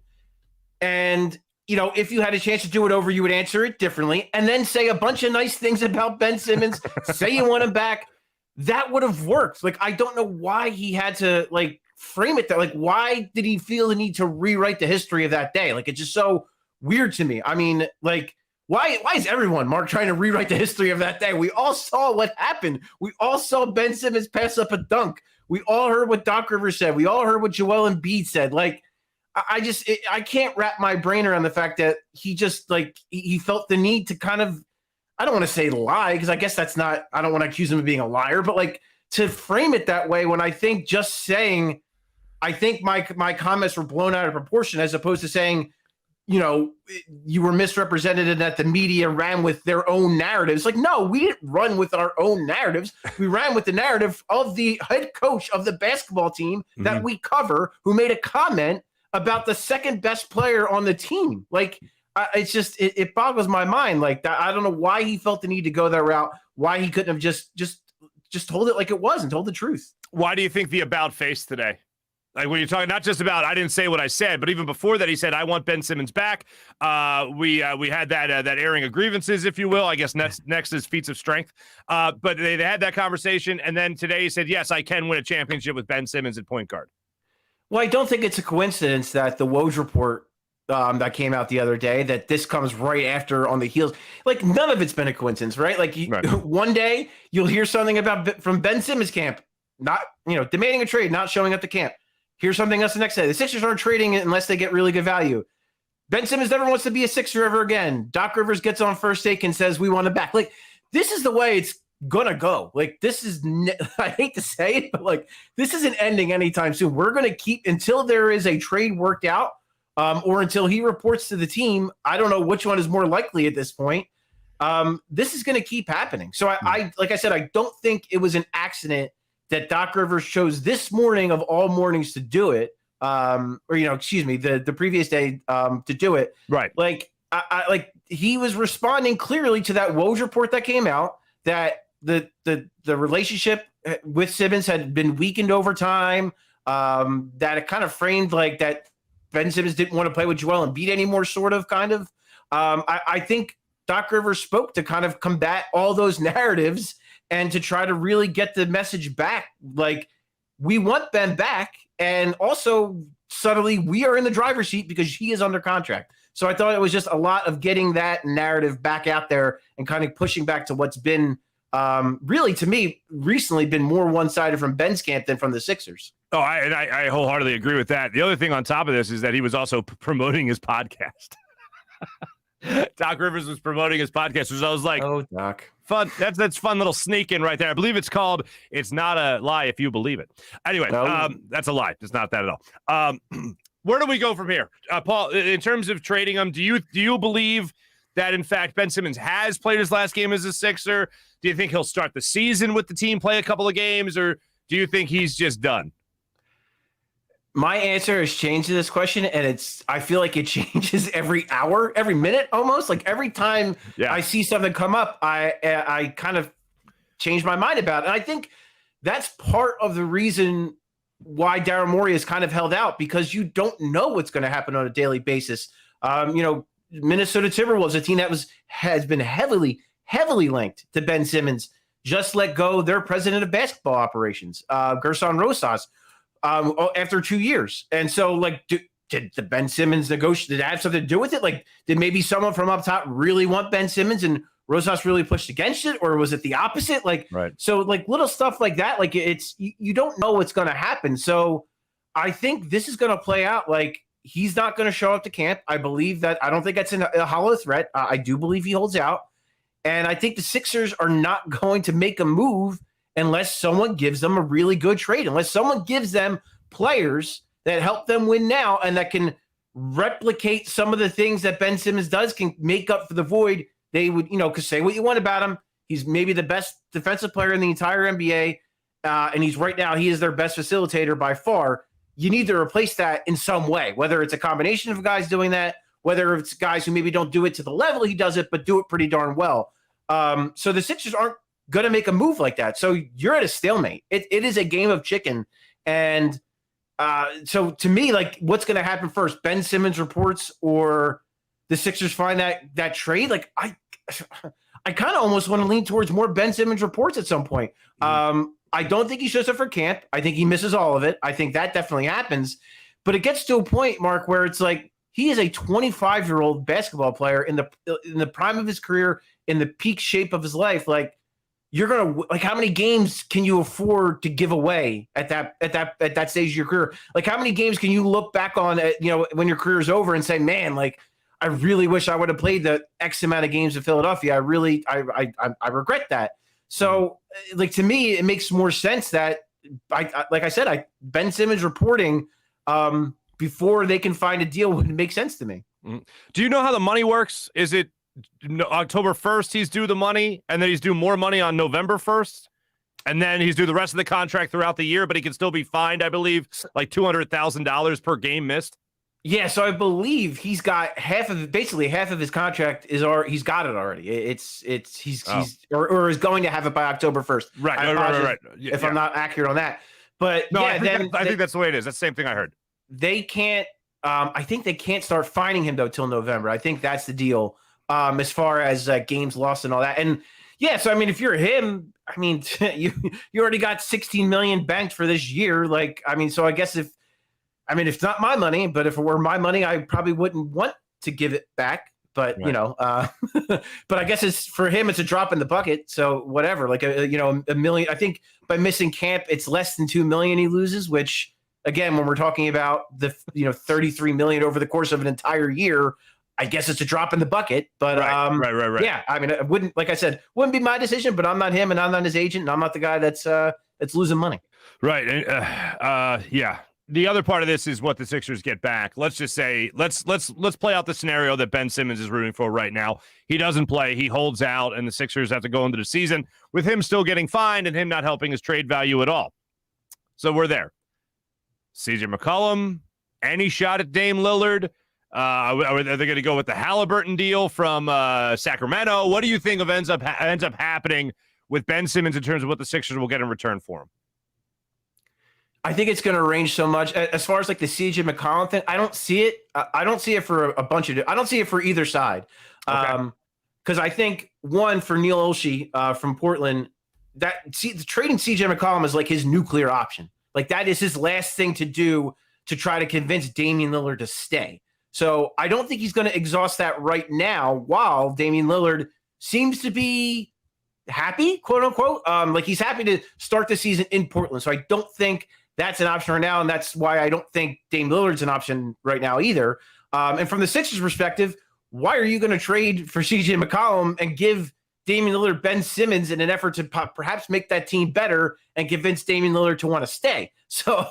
And, if you had a chance to do it over, you would answer it differently. And then say a bunch of nice things about Ben Simmons, say you want him back. That would have worked. Like, I don't know why he had to, frame it that. Like, why did he feel the need to rewrite the history of that day? Like, it's just so weird to me. I mean, Why is everyone, Mark, trying to rewrite the history of that day? We all saw what happened. We all saw Ben Simmons pass up a dunk. We all heard what Doc Rivers said. We all heard what Joel Embiid said. Like, I can't wrap my brain around the fact that he just, like, he felt the need to kind of, I don't want to say lie, because I guess that's not, I don't want to accuse him of being a liar, but like to frame it that way when I think just saying, I think my comments were blown out of proportion, as opposed to saying, you know, you were misrepresented and that the media ran with their own narratives. Like, no, we didn't run with our own narratives. We ran with the narrative of the head coach of the basketball team that we cover, who made a comment about the second best player on the team. Like, it's just, it boggles my mind. Like, that, I don't know why he felt the need to go that route, why he couldn't have just told it like it was and told the truth. Why do you think the about face today? Like, when you're talking not just about, I didn't say what I said, but even before that, he said, I want Ben Simmons back. We had that airing of grievances, if you will. I guess next is feats of strength. But they had that conversation. And then today he said, yes, I can win a championship with Ben Simmons at point guard. Well, I don't think it's a coincidence that the Woj report that came out the other day, that this comes right after, on the heels. Like, none of it's been a coincidence, right? Like, one day you'll hear something from Ben Simmons' camp, not, demanding a trade, not showing up to camp. Here's something else the next day. The Sixers aren't trading it unless they get really good value. Ben Simmons never wants to be a Sixer ever again. Doc Rivers gets on first take and says, we want him back. Like, this is the way it's going to go. Like, this is, I hate to say it, but like, this isn't ending anytime soon. We're going to keep, until there is a trade worked out, or until he reports to the team. I don't know which one is more likely at this point. This is going to keep happening. So I like I said, I don't think it was an accident that Doc Rivers chose this morning of all mornings to do it, the previous day to do it. Right. Like, I he was responding clearly to that Woj report that came out, that the relationship with Simmons had been weakened over time, that it kind of framed like that Ben Simmons didn't want to play with Joel Embiid anymore, sort of, kind of. I think Doc Rivers spoke to kind of combat all those narratives and to try to really get the message back. Like, we want Ben back, and also subtly, we are in the driver's seat because he is under contract. So I thought it was just a lot of getting that narrative back out there and kind of pushing back to what's been really, to me, recently been more one-sided from Ben's camp than from the Sixers. Oh, I wholeheartedly agree with that. The other thing on top of this is that he was also promoting his podcast. Doc Rivers was promoting his podcast, which I was like, oh, Doc. Fun. That's fun little sneak in right there. I believe it's called It's Not a Lie If You Believe It. Anyway, that's a lie. It's not that at all. Where do we go from here? Paul, in terms of trading him, do you believe that, in fact, Ben Simmons has played his last game as a Sixer? Do you think he'll start the season with the team, play a couple of games, or do you think he's just done? My answer has changed to this question, and I feel like it changes every hour, every minute, almost. Like, every time I see something come up, I kind of change my mind about it. And I think that's part of the reason why Daryl Morey is kind of held out, because you don't know what's going to happen on a daily basis. Minnesota Timberwolves, a team that has been heavily linked to Ben Simmons, just let go their president of basketball operations, Gerson Rosas, after 2 years. And so, like, did the Ben Simmons negotiate? Did it have something to do with it? Like, did maybe someone from up top really want Ben Simmons and Rosas really pushed against it, or was it the opposite? Like, right. So like little stuff like that, like it's you don't know what's going to happen. So I think this is going to play out. Like, he's not going to show up to camp. I believe that. I don't think that's a hollow threat. I do believe he holds out, and I think the Sixers are not going to make a move unless someone gives them a really good trade, unless someone gives them players that help them win now and that can replicate some of the things that Ben Simmons does, can make up for the void. They would, because say what you want about him. He's maybe the best defensive player in the entire NBA, and he is their best facilitator by far. You need to replace that in some way, whether it's a combination of guys doing that, whether it's guys who maybe don't do it to the level he does it, but do it pretty darn well. So the Sixers aren't going to make a move like that. So you're at a stalemate. It is a game of chicken. And so to me, like, what's going to happen first? Ben Simmons reports or the Sixers find that trade? Like, I kind of almost want to lean towards more Ben Simmons reports at some point. I don't think he shows up for camp. I think he misses all of it. I think that definitely happens. But it gets to a point, Mark, where it's like, he is a 25-year-old basketball player in the prime of his career, in the peak shape of his life. Like, you're gonna, like, how many games can you afford to give away at that stage of your career? Like, how many games can you look back on when your career is over and say, man, like, I really wish I would have played the X amount of games in Philadelphia. I regret that. So, like, to me, it makes more sense that Ben Simmons reporting before they can find a deal would make sense to me. Do you know how the money works? Is it October 1st he's due the money, and then he's due more money on November 1st, and then he's due the rest of the contract throughout the year, but he can still be fined, I believe, like $200,000 per game missed? Yeah, so I believe he's got half of his contract he's got it already. He's is going to have it by October 1st. Right. Yeah, if I'm not accurate on that. But no, yeah, I think that's the way it is. That's the same thing I heard. They can't I think they can't start fining him though till November. I think that's the deal. As far as games lost and all that. And yeah, so I mean, if you're him, I mean, you already got 16 million banked for this year. Like, I mean, so I guess if it's not my money, but if it were my money, I probably wouldn't want to give it back. But right. But I guess it's for him, it's a drop in the bucket. So whatever, like a million. I think by missing camp, it's less than 2 million he loses. Which again, when we're talking about the 33 million over the course of an entire year, I guess it's a drop in the bucket. But right. Yeah, I mean, it wouldn't, like I said, wouldn't be my decision. But I'm not him, and I'm not his agent, and I'm not the guy that's losing money. Right. Yeah. The other part of this is what the Sixers get back. Let's just say, let's play out the scenario that Ben Simmons is rooting for right now. He doesn't play, he holds out, and the Sixers have to go into the season with him still getting fined and him not helping his trade value at all. So we're there. CJ McCollum, any shot at Dame Lillard? Are they going to go with the Halliburton deal from Sacramento? What do you think ends up happening with Ben Simmons in terms of what the Sixers will get in return for him? I think it's going to range so much. As far as like the CJ McCollum thing, I don't see it. I don't see it for a bunch of. I don't see it for either side. Because I think one for Neil Olshey from Portland, trading CJ McCollum is like his nuclear option. Like that is his last thing to do to try to convince Damian Lillard to stay. So I don't think he's going to exhaust that right now. While Damian Lillard seems to be happy, quote unquote, like he's happy to start the season in Portland. So I don't think that's an option right now, and that's why I don't think Dame Lillard's an option right now either. And from the Sixers' perspective, why are you going to trade for CJ McCollum and give Damian Lillard Ben Simmons in an effort to perhaps make that team better and convince Damian Lillard to want to stay? So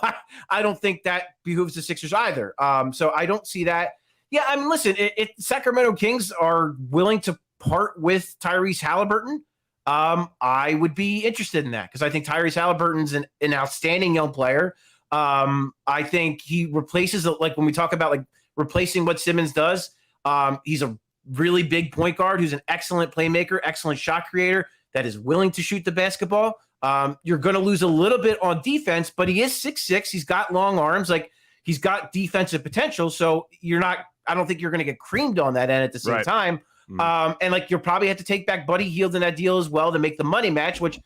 I don't think that behooves the Sixers either. So I don't see that. Yeah, I mean, listen, if Sacramento Kings are willing to part with Tyrese Halliburton, I would be interested in that because I think Tyrese Halliburton's an outstanding young player. I think he replaces, like when we talk about like replacing what Simmons does, he's a really big point guard who's an excellent playmaker, excellent shot creator that is willing to shoot the basketball. You're going to lose a little bit on defense, but he is 6'6". He's got long arms. Like he's got defensive potential. So I don't think you're going to get creamed on that end at the same time. And like you'll probably have to take back Buddy Hield in that deal as well to make the money match, which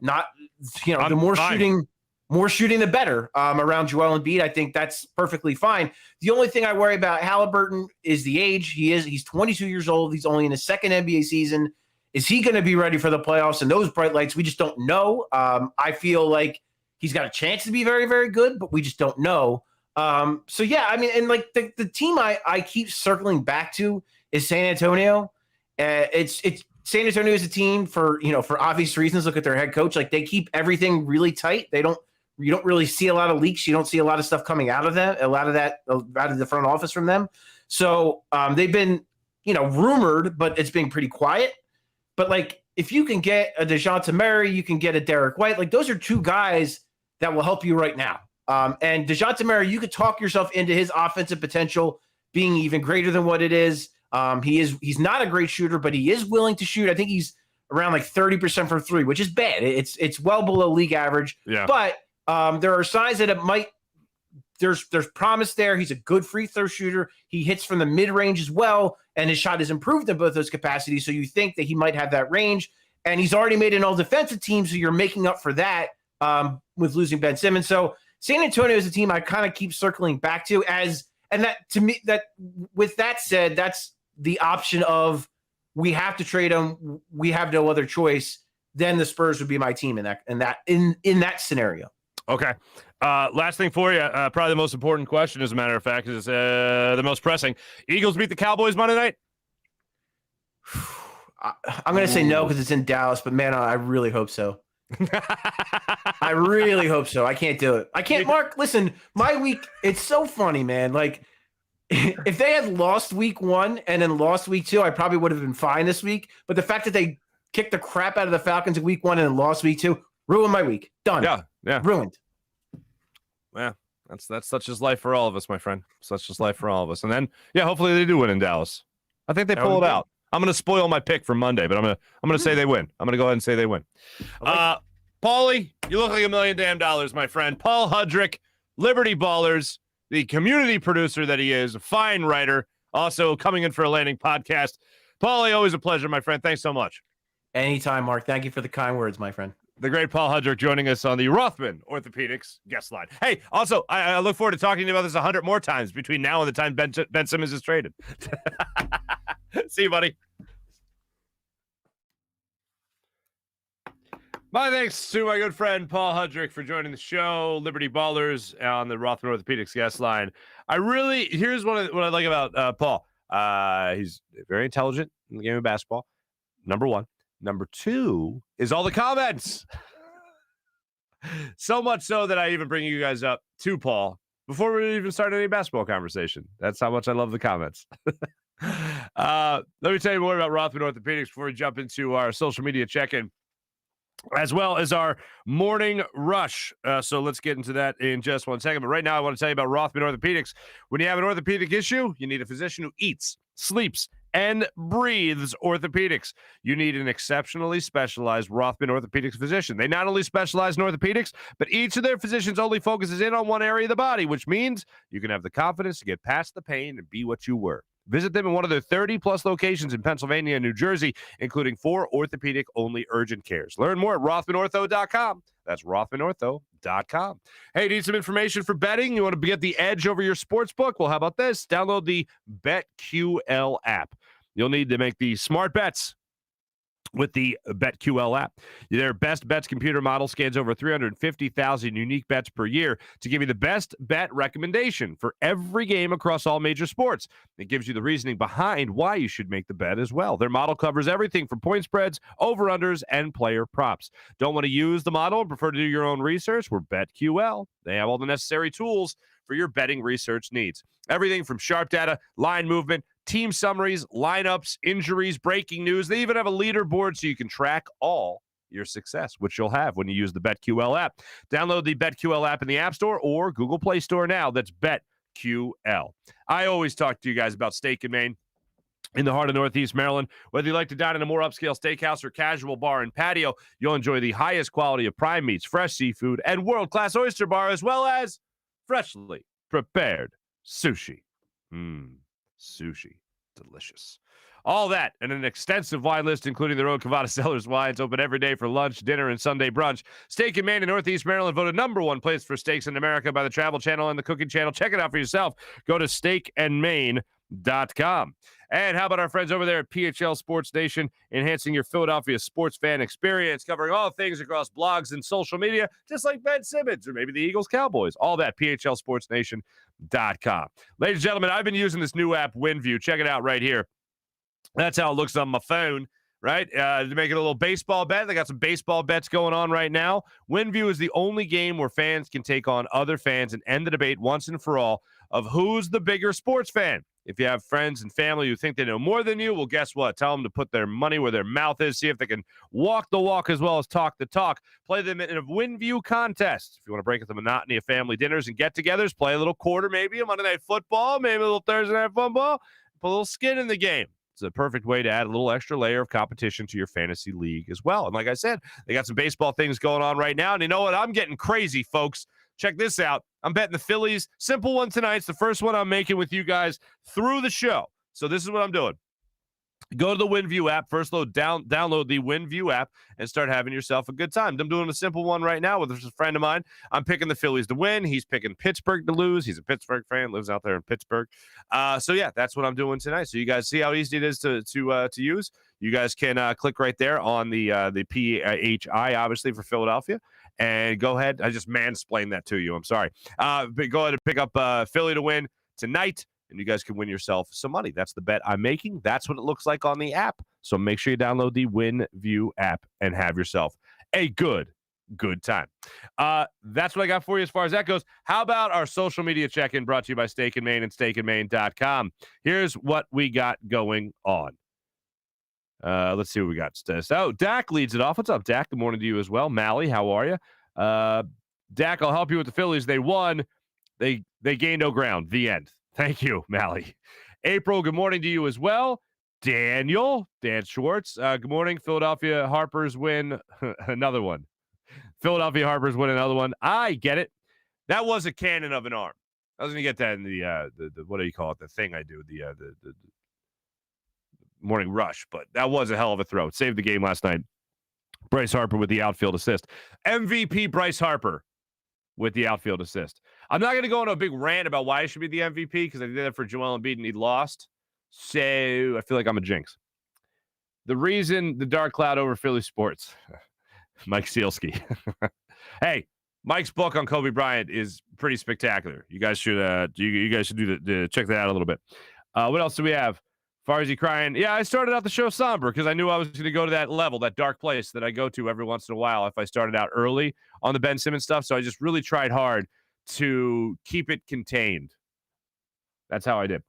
the more shooting the better around Joel Embiid. I think that's perfectly fine. The only thing I worry about Halliburton is the age. He's 22 years old. He's only in his second NBA season. Is he going to be ready for the playoffs and those bright lights? We just don't know. I feel like he's got a chance to be very, very good, but we just don't know. So yeah, I mean, and like the team I keep circling back to is San Antonio. It's San Antonio is a team for obvious reasons. Look at their head coach. Like they keep everything really tight. You don't really see a lot of leaks. You don't see a lot of stuff coming out of them, out of the front office from them. So they've been, rumored, but it's been pretty quiet. But like if you can get a DeJounte Murray, you can get a Derek White. Like those are two guys that will help you right now. And DeJounte Murray, you could talk yourself into his offensive potential being even greater than what it is. He's not a great shooter, but he is willing to shoot. I think he's around like 30% from three, which is bad. It's well below league average. Yeah. But there are signs that it might. There's promise there. He's a good free throw shooter. He hits from the mid range as well, and his shot has improved in both those capacities. So you think that he might have that range, and he's already made an all defensive team, so you're making up for that with losing Ben Simmons. So San Antonio is a team I kind of keep circling back to as And that, to me, that with that said, that's the option of we have to trade him. We have no other choice. Then the Spurs would be my team in that scenario. Okay. Last thing for you, probably the most important question, as a matter of fact, is the most pressing. Eagles beat the Cowboys Monday night? I'm going to say no because it's in Dallas, but man, I really hope so. I really hope so. I can't do it. I can't, Mark. Listen, my week, it's so funny, man. Like, if they had lost week 1 and then lost week 2, I probably would have been fine this week. But the fact that they kicked the crap out of the Falcons in week 1 and then lost week 2 ruined my week. Done. Yeah. Ruined. Yeah, that's such just life for all of us, my friend. Such just life for all of us. And then, yeah, hopefully they do win in Dallas. I think they pull it out. I'm going to spoil my pick for Monday, but I'm going to say they win. I'm going to go ahead and say they win. Paulie, you look like $1 million, my friend. Paul Hudrick, Liberty Ballers, the community producer that he is, a fine writer, also coming in for a landing podcast. Paulie, always a pleasure, my friend. Thanks so much. Anytime, Mark. Thank you for the kind words, my friend. The great Paul Hudrick joining us on the Rothman Orthopaedics guest line. Hey, also, I look forward to talking to you about this 100 more times between now and the time Ben Simmons is traded. See you, buddy. My thanks to my good friend Paul Hudrick for joining the show. Liberty Ballers on the Rothman Orthopaedics guest line. Here's what I like about Paul. He's very intelligent in the game of basketball. Number one. Number 2 is all the comments. So much so that I even bring you guys up to Paul before we even start any basketball conversation. That's how much I love the comments. Let me tell you more about Rothman Orthopaedics before we jump into our social media check-in, as well as our morning rush. So let's get into that in just one second. But right now, I want to tell you about Rothman Orthopaedics. When you have an orthopedic issue, you need a physician who eats, sleeps, and breathes orthopedics. You need an exceptionally specialized Rothman Orthopaedics physician. They not only specialize in orthopedics, but each of their physicians only focuses in on one area of the body, which means you can have the confidence to get past the pain and be what you were. Visit them in one of their 30-plus locations in Pennsylvania and New Jersey, including 4 orthopedic-only urgent cares. Learn more at RothmanOrtho.com. That's RothmanOrtho.com. Hey, need some information for betting? You want to get the edge over your sports book? Well, how about this? Download the BetQL app. You'll need to make the smart bets with the BetQL app. Their best bets computer model scans over 350,000 unique bets per year to give you the best bet recommendation for every game across all major sports. It gives you the reasoning behind why you should make the bet as well. Their model covers everything from point spreads, over-unders, and player props. Don't want to use the model and prefer to do your own research? We're BetQL. They have all the necessary tools for your betting research needs. Everything from sharp data, line movement, team summaries, lineups, injuries, breaking news. They even have a leaderboard so you can track all your success, which you'll have when you use the BetQL app. Download the BetQL app in the App Store or Google Play Store now. That's BetQL. I always talk to you guys about Steak and Maine in the heart of Northeast Maryland. Whether you like to dine in a more upscale steakhouse or casual bar and patio, you'll enjoy the highest quality of prime meats, fresh seafood, and world-class oyster bar, as well as freshly prepared sushi. Sushi. Delicious. All that and an extensive wine list, including their own Cavada Cellars wines, open every day for lunch, dinner, and Sunday brunch. Steak and Maine in Northeast Maryland voted #1 place for steaks in America by the Travel Channel and the Cooking Channel. Check it out for yourself. Go to steakandmaine.com. And how about our friends over there at PHL Sports Nation, enhancing your Philadelphia sports fan experience, covering all things across blogs and social media, just like Ben Simmons or maybe the Eagles Cowboys. All that, PHLSportsNation.com. Ladies and gentlemen, I've been using this new app, WinView. Check it out right here. That's how it looks on my phone, right? To make it a little baseball bet. They got some baseball bets going on right now. WinView is the only game where fans can take on other fans and end the debate once and for all of who's the bigger sports fan. If you have friends and family who think they know more than you, well, guess what? Tell them to put their money where their mouth is. See if they can walk the walk as well as talk the talk. Play them in a WinView contest. If you want to break up the monotony of family dinners and get-togethers, play a little quarter, maybe a Monday Night Football, maybe a little Thursday Night Football. Put a little skin in the game. It's a perfect way to add a little extra layer of competition to your fantasy league as well. And like I said, they got some baseball things going on right now. And you know what? I'm getting crazy, folks. Check this out. I'm betting the Phillies. Simple one tonight. It's the first one I'm making with you guys through the show. So this is what I'm doing. Go to the WinView app. First, download the WinView app and start having yourself a good time. I'm doing a simple one right now with a friend of mine. I'm picking the Phillies to win. He's picking Pittsburgh to lose. He's a Pittsburgh fan, lives out there in Pittsburgh. So yeah, that's what I'm doing tonight. So you guys see how easy it is to use. You guys can click right there on the PHI, obviously for Philadelphia, and go ahead. I just mansplained that to you. I'm sorry. But go ahead and pick up Philly to win tonight. And you guys can win yourself some money. That's the bet I'm making. That's what it looks like on the app. So make sure you download the WinView app and have yourself a good time. That's what I got for you as far as that goes. How about our social media check-in brought to you by Steak and Maine and steakandmaine.com. Here's what we got going on. Let's see what we got. So Dak leads it off. What's up, Dak? Good morning to you as well. Mally, how are you? Dak, I'll help you with the Phillies. They won. They gained no ground. The end. Thank you, Mally. April, good morning to you as well. Dan Schwartz, good morning. Philadelphia Harpers win another one. Philadelphia Harpers win another one. I get it. That was a cannon of an arm. I was going to get that in the what do you call it? The thing I do, the morning rush, but that was a hell of a throw. It saved the game last night. Bryce Harper with the outfield assist. MVP Bryce Harper with the outfield assist. I'm not going to go into a big rant about why he should be the MVP because I did that for Joel Embiid and he lost. So I feel like I'm a jinx. The reason the dark cloud over Philly sports, Mike Sealski. Hey, Mike's book on Kobe Bryant is pretty spectacular. You guys should check that out a little bit. What else do we have? Farzy crying. Yeah, I started out the show somber because I knew I was going to go to that level, that dark place that I go to every once in a while if I started out early on the Ben Simmons stuff. So I just really tried hard to keep it contained. That's how I did.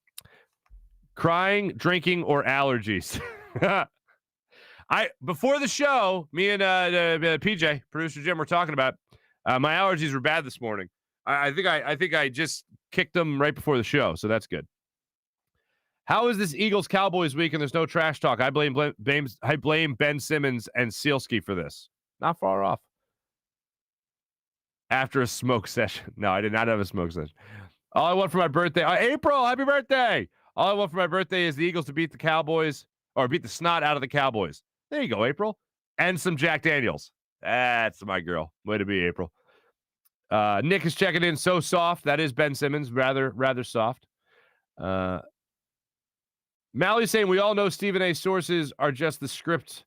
Crying, drinking, or allergies. Before the show, me and PJ, producer Jim, were talking about my allergies were bad this morning. I think I just kicked them right before the show, so that's good. How is this Eagles-Cowboys week and there's no trash talk? I blame Ben Simmons and Sealski for this. Not far off. After a smoke session. No, I did not have a smoke session. All I want for my birthday. April, happy birthday. All I want for my birthday is the Eagles to beat the Cowboys or beat the snot out of the Cowboys. There you go, April. And some Jack Daniels. That's my girl. Way to be, April. Nick is checking in. So soft. That is Ben Simmons. Rather soft. Mally's saying we all know Stephen A's sources are just the script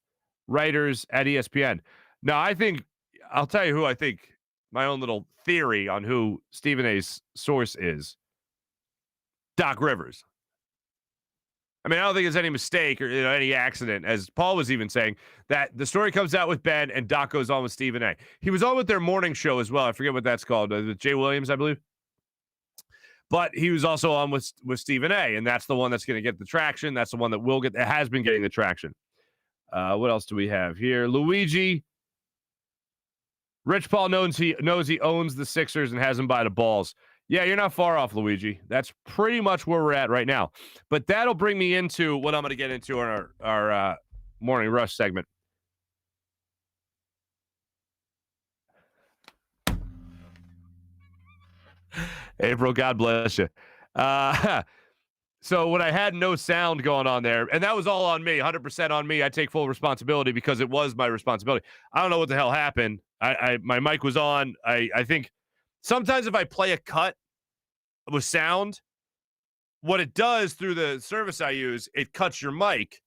writers at ESPN. No, I'll tell you who I think my own little theory on who Stephen A's source is. Doc Rivers. I mean, I don't think there's any mistake or any accident, as Paul was even saying, that the story comes out with Ben and Doc goes on with Stephen A. He was on with their morning show as well. I forget what that's called. Jay Williams, I believe. But he was also on with Stephen A, and that's the one that's going to get the traction. That's the one that has been getting the traction. What else do we have here? Luigi. Rich Paul knows he owns the Sixers and has them by the balls. Yeah, you're not far off, Luigi. That's pretty much where we're at right now. But that'll bring me into what I'm going to get into in our Morning Rush segment. April, God bless you. So when I had no sound going on there, and that was all on me, 100% on me. I take full responsibility because it was my responsibility. I don't know what the hell happened. My mic was on. I think sometimes if I play a cut with sound, what it does through the service I use, it cuts your mic.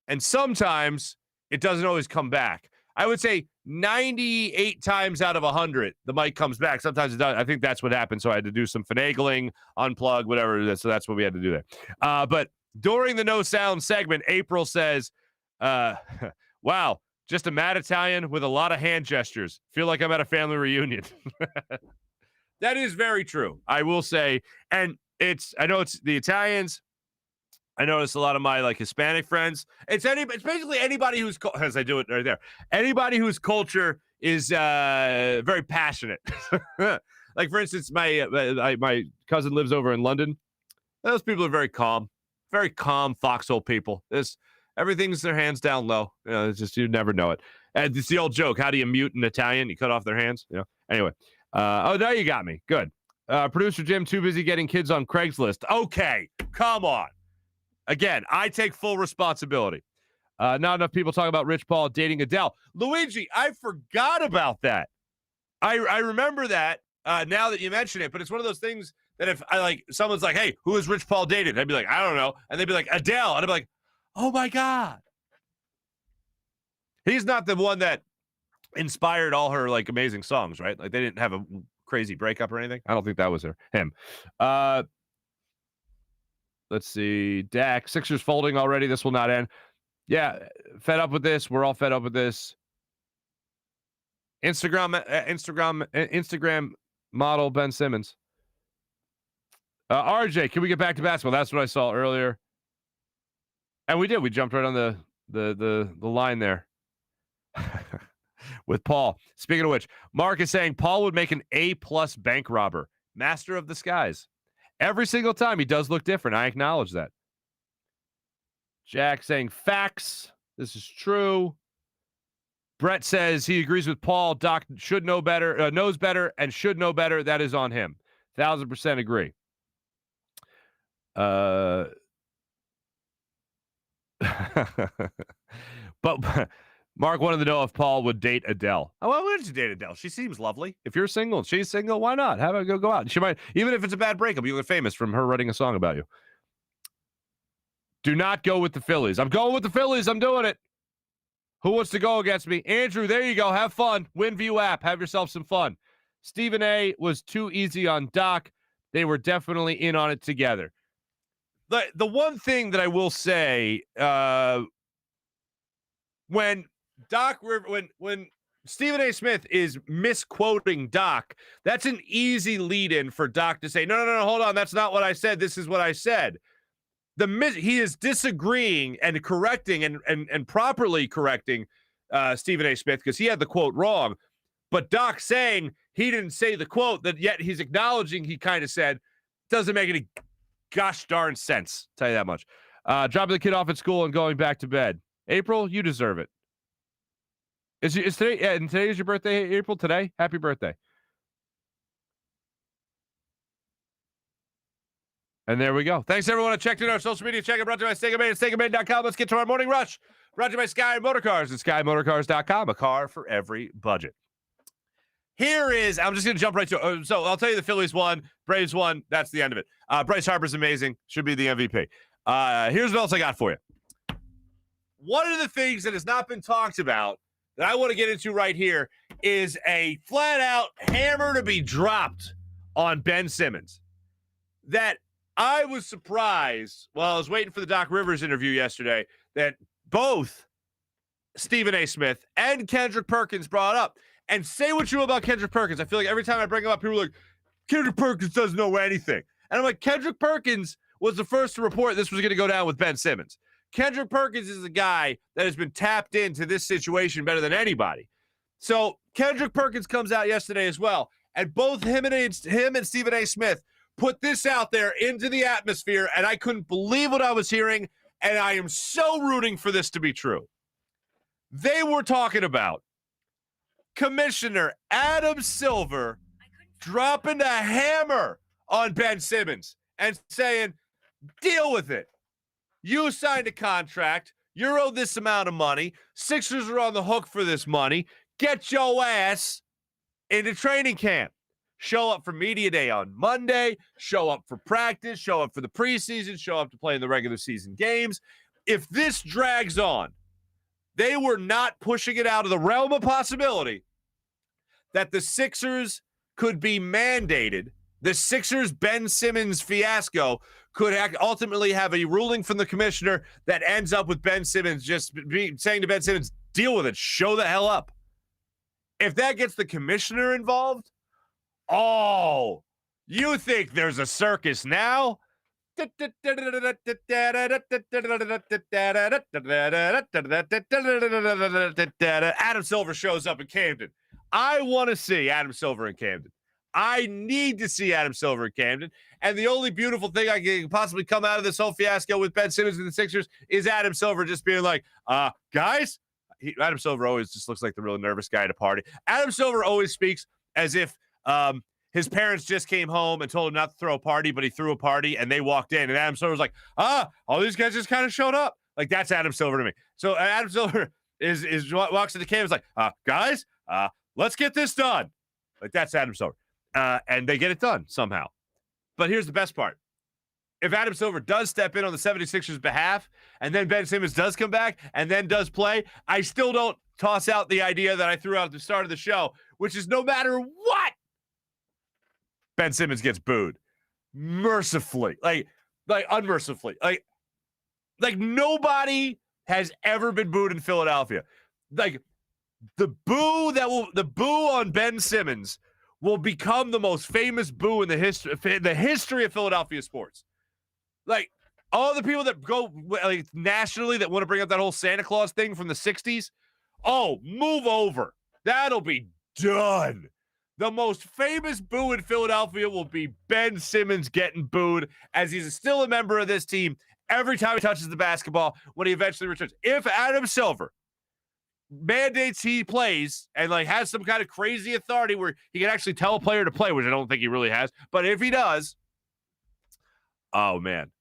And sometimes it doesn't always come back. I would say 98 times out of 100, the mic comes back. Sometimes it does. I think that's what happened. So I had to do some finagling, unplug, whatever it is. So that's what we had to do there. But during the no sound segment, April says, wow, just a mad Italian with a lot of hand gestures. Feel like I'm at a family reunion. That is very true. I will say, and I know it's the Italians. I notice a lot of my Hispanic friends. It's basically anybody who's, as I do it right there, anybody whose culture is very passionate. Like for instance, my cousin lives over in London. Those people are very calm foxhole people. Everything's their hands down low. It's just you never know it. And it's the old joke: how do you mute an Italian? You cut off their hands. Anyway. Now you got me. Good. Producer Jim, too busy getting kids on Craigslist. Okay, come on. Again, I take full responsibility. Not enough people talk about Rich Paul dating Adele. Luigi, I forgot about that. I remember that now that you mention it, but it's one of those things that if someone's like, hey, who is Rich Paul dated? I'd be like, I don't know. And they'd be like, Adele. And I'd be like, oh my God. He's not the one that inspired all her like amazing songs, right? Like they didn't have a crazy breakup or anything. I don't think that was him. Let's see. Dak, Sixers folding already. This will not end. Yeah, fed up with this. We're all fed up with this. Instagram model Ben Simmons. RJ, can we get back to basketball? That's what I saw earlier. And we did. We jumped right on the line there with Paul. Speaking of which, Marc is saying Paul would make an A+ bank robber, master of the skies. Every single time he does look different. I acknowledge that. Jack saying facts. This is true. Brett says he agrees with Paul. Doc should know better, knows better, and should know better. That is on him. 1,000% agree. But Mark wanted to know if Paul would date Adele. Oh, why wouldn't you date Adele? She seems lovely. If you're single and she's single, why not? Have her go out. She might, even if it's a bad breakup, you'll get famous from her writing a song about you. Do not go with the Phillies. I'm going with the Phillies. I'm doing it. Who wants to go against me? Andrew, there you go. Have fun. WinView app. Have yourself some fun. Stephen A. was too easy on Doc. They were definitely in on it together. The one thing that I will say, when Stephen A. Smith is misquoting Doc, that's an easy lead-in for Doc to say, no, hold on. That's not what I said. This is what I said. He is disagreeing and correcting and properly correcting Stephen A. Smith because he had the quote wrong. But Doc saying he didn't say the quote that yet he's acknowledging he kind of said doesn't make any gosh darn sense. Tell you that much. Dropping the kid off at school and going back to bed. April, you deserve it. Is today? Yeah, and today is your birthday, April. Today, happy birthday. And there we go. Thanks, everyone, who checked in our social media. Check it, brought to you by SteakMade at SteakMade.com. Let's get to our morning rush. Brought to you by Sky Motorcars at SkyMotorcars.com. A car for every budget. I'm just going to jump right to it. So I'll tell you the Phillies won. Braves won. That's the end of it. Bryce Harper's amazing. Should be the MVP. Here's what else I got for you. One of the things that has not been talked about that I want to get into right here is a flat-out hammer to be dropped on Ben Simmons. That I was surprised while I was waiting for the Doc Rivers interview yesterday that both Stephen A. Smith and Kendrick Perkins brought up. And say what you will about Kendrick Perkins. I feel like every time I bring him up, people are like, Kendrick Perkins doesn't know anything. And I'm like, Kendrick Perkins was the first to report this was going to go down with Ben Simmons. Kendrick Perkins is a guy that has been tapped into this situation better than anybody. So Kendrick Perkins comes out yesterday as well. And both him and Stephen A. Smith put this out there into the atmosphere, and I couldn't believe what I was hearing, and I am so rooting for this to be true. They were talking about Commissioner Adam Silver dropping a hammer on Ben Simmons and saying, deal with it. You signed a contract. You're owed this amount of money. Sixers are on the hook for this money. Get your ass into training camp. Show up for media day on Monday. Show up for practice. Show up for the preseason. Show up to play in the regular season games. If this drags on, they were not pushing it out of the realm of possibility that the Sixers could be mandated. The Sixers Ben Simmons fiasco could ultimately have a ruling from the commissioner that ends up with Ben Simmons just saying to Ben Simmons, deal with it. Show the hell up. If that gets the commissioner involved, oh, you think there's a circus now? Adam Silver shows up in Camden. I want to see Adam Silver in Camden. I need to see Adam Silver in Camden. And the only beautiful thing I can possibly come out of this whole fiasco with Ben Simmons and the Sixers is Adam Silver just being like, guys, Adam Silver always just looks like the real nervous guy at a party. Adam Silver always speaks as if his parents just came home and told him not to throw a party, but he threw a party and they walked in. And Adam Silver was like, all these guys just kind of showed up. Like, that's Adam Silver to me. So Adam Silver walks into the campus like, guys, let's get this done. Like, that's Adam Silver. And they get it done somehow. But here's the best part. If Adam Silver does step in on the 76ers' behalf, and then Ben Simmons does come back and then does play, I still don't toss out the idea that I threw out at the start of the show, which is no matter what, Ben Simmons gets booed. Mercifully. Like unmercifully. Like nobody has ever been booed in Philadelphia. Like, the boo on Ben Simmons will become the most famous boo in the history of Philadelphia sports. Like, all the people that go like nationally that want to bring up that whole Santa Claus thing from the 60s, move over. That'll be done. The most famous boo in Philadelphia will be Ben Simmons getting booed, as he's still a member of this team every time he touches the basketball when he eventually returns. If Adam Silver mandates he plays and like has some kind of crazy authority where he can actually tell a player to play, which I don't think he really has, but if he does, oh man,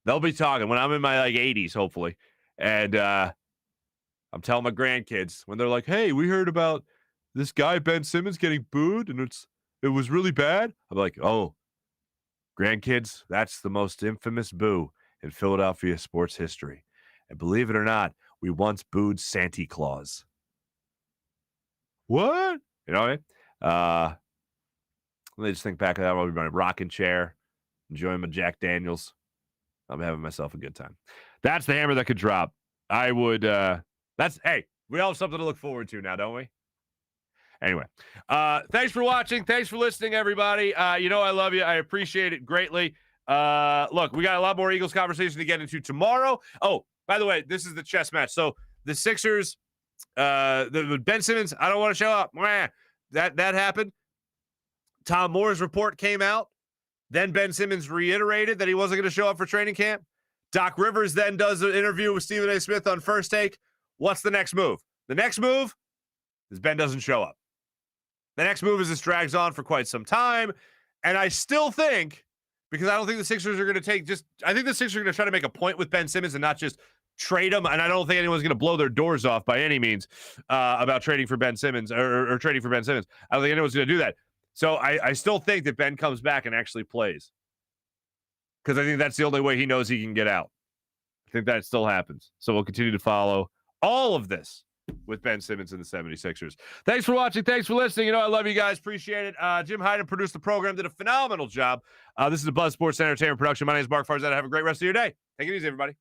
they'll be talking when I'm in my like 80s, hopefully, and I'm telling my grandkids when they're like, "Hey, we heard about this guy Ben Simmons getting booed, and it was really bad." I'm like, "Oh, grandkids, that's the most infamous boo in Philadelphia sports history." And believe it or not, we once booed Santa Claus. What? You know what I mean? Let me just think back to that. I'll be my rocking chair, enjoying my Jack Daniels. I'm having myself a good time. That's the hammer that could drop. I would, hey, we all have something to look forward to now, don't we? Anyway, thanks for watching. Thanks for listening, everybody. You know I love you. I appreciate it greatly. Look, we got a lot more Eagles conversation to get into tomorrow. Oh, by the way, this is the chess match. So the Sixers, the Ben Simmons, I don't want to show up. That happened. Tom Moore's report came out. Then Ben Simmons reiterated that he wasn't going to show up for training camp. Doc Rivers then does an interview with Stephen A. Smith on First Take. What's the next move? The next move is Ben doesn't show up. The next move is this drags on for quite some time. And I still think, because I don't think the Sixers are going to I think the Sixers are going to try to make a point with Ben Simmons and not just trade him. And I don't think anyone's going to blow their doors off by any means about trading for Ben Simmons or trading for Ben Simmons. I don't think anyone's going to do that. So I still think that Ben comes back and actually plays, because I think that's the only way he knows he can get out. I think that still happens. So we'll continue to follow all of this with Ben Simmons and the 76ers. Thanks for watching. Thanks for listening. You know I love you guys. Appreciate it. Jim Hyden produced the program, did a phenomenal job. This is a Buzz Sports Entertainment production. My name is Marc Farzy. Have a great rest of your day. Take it easy, everybody.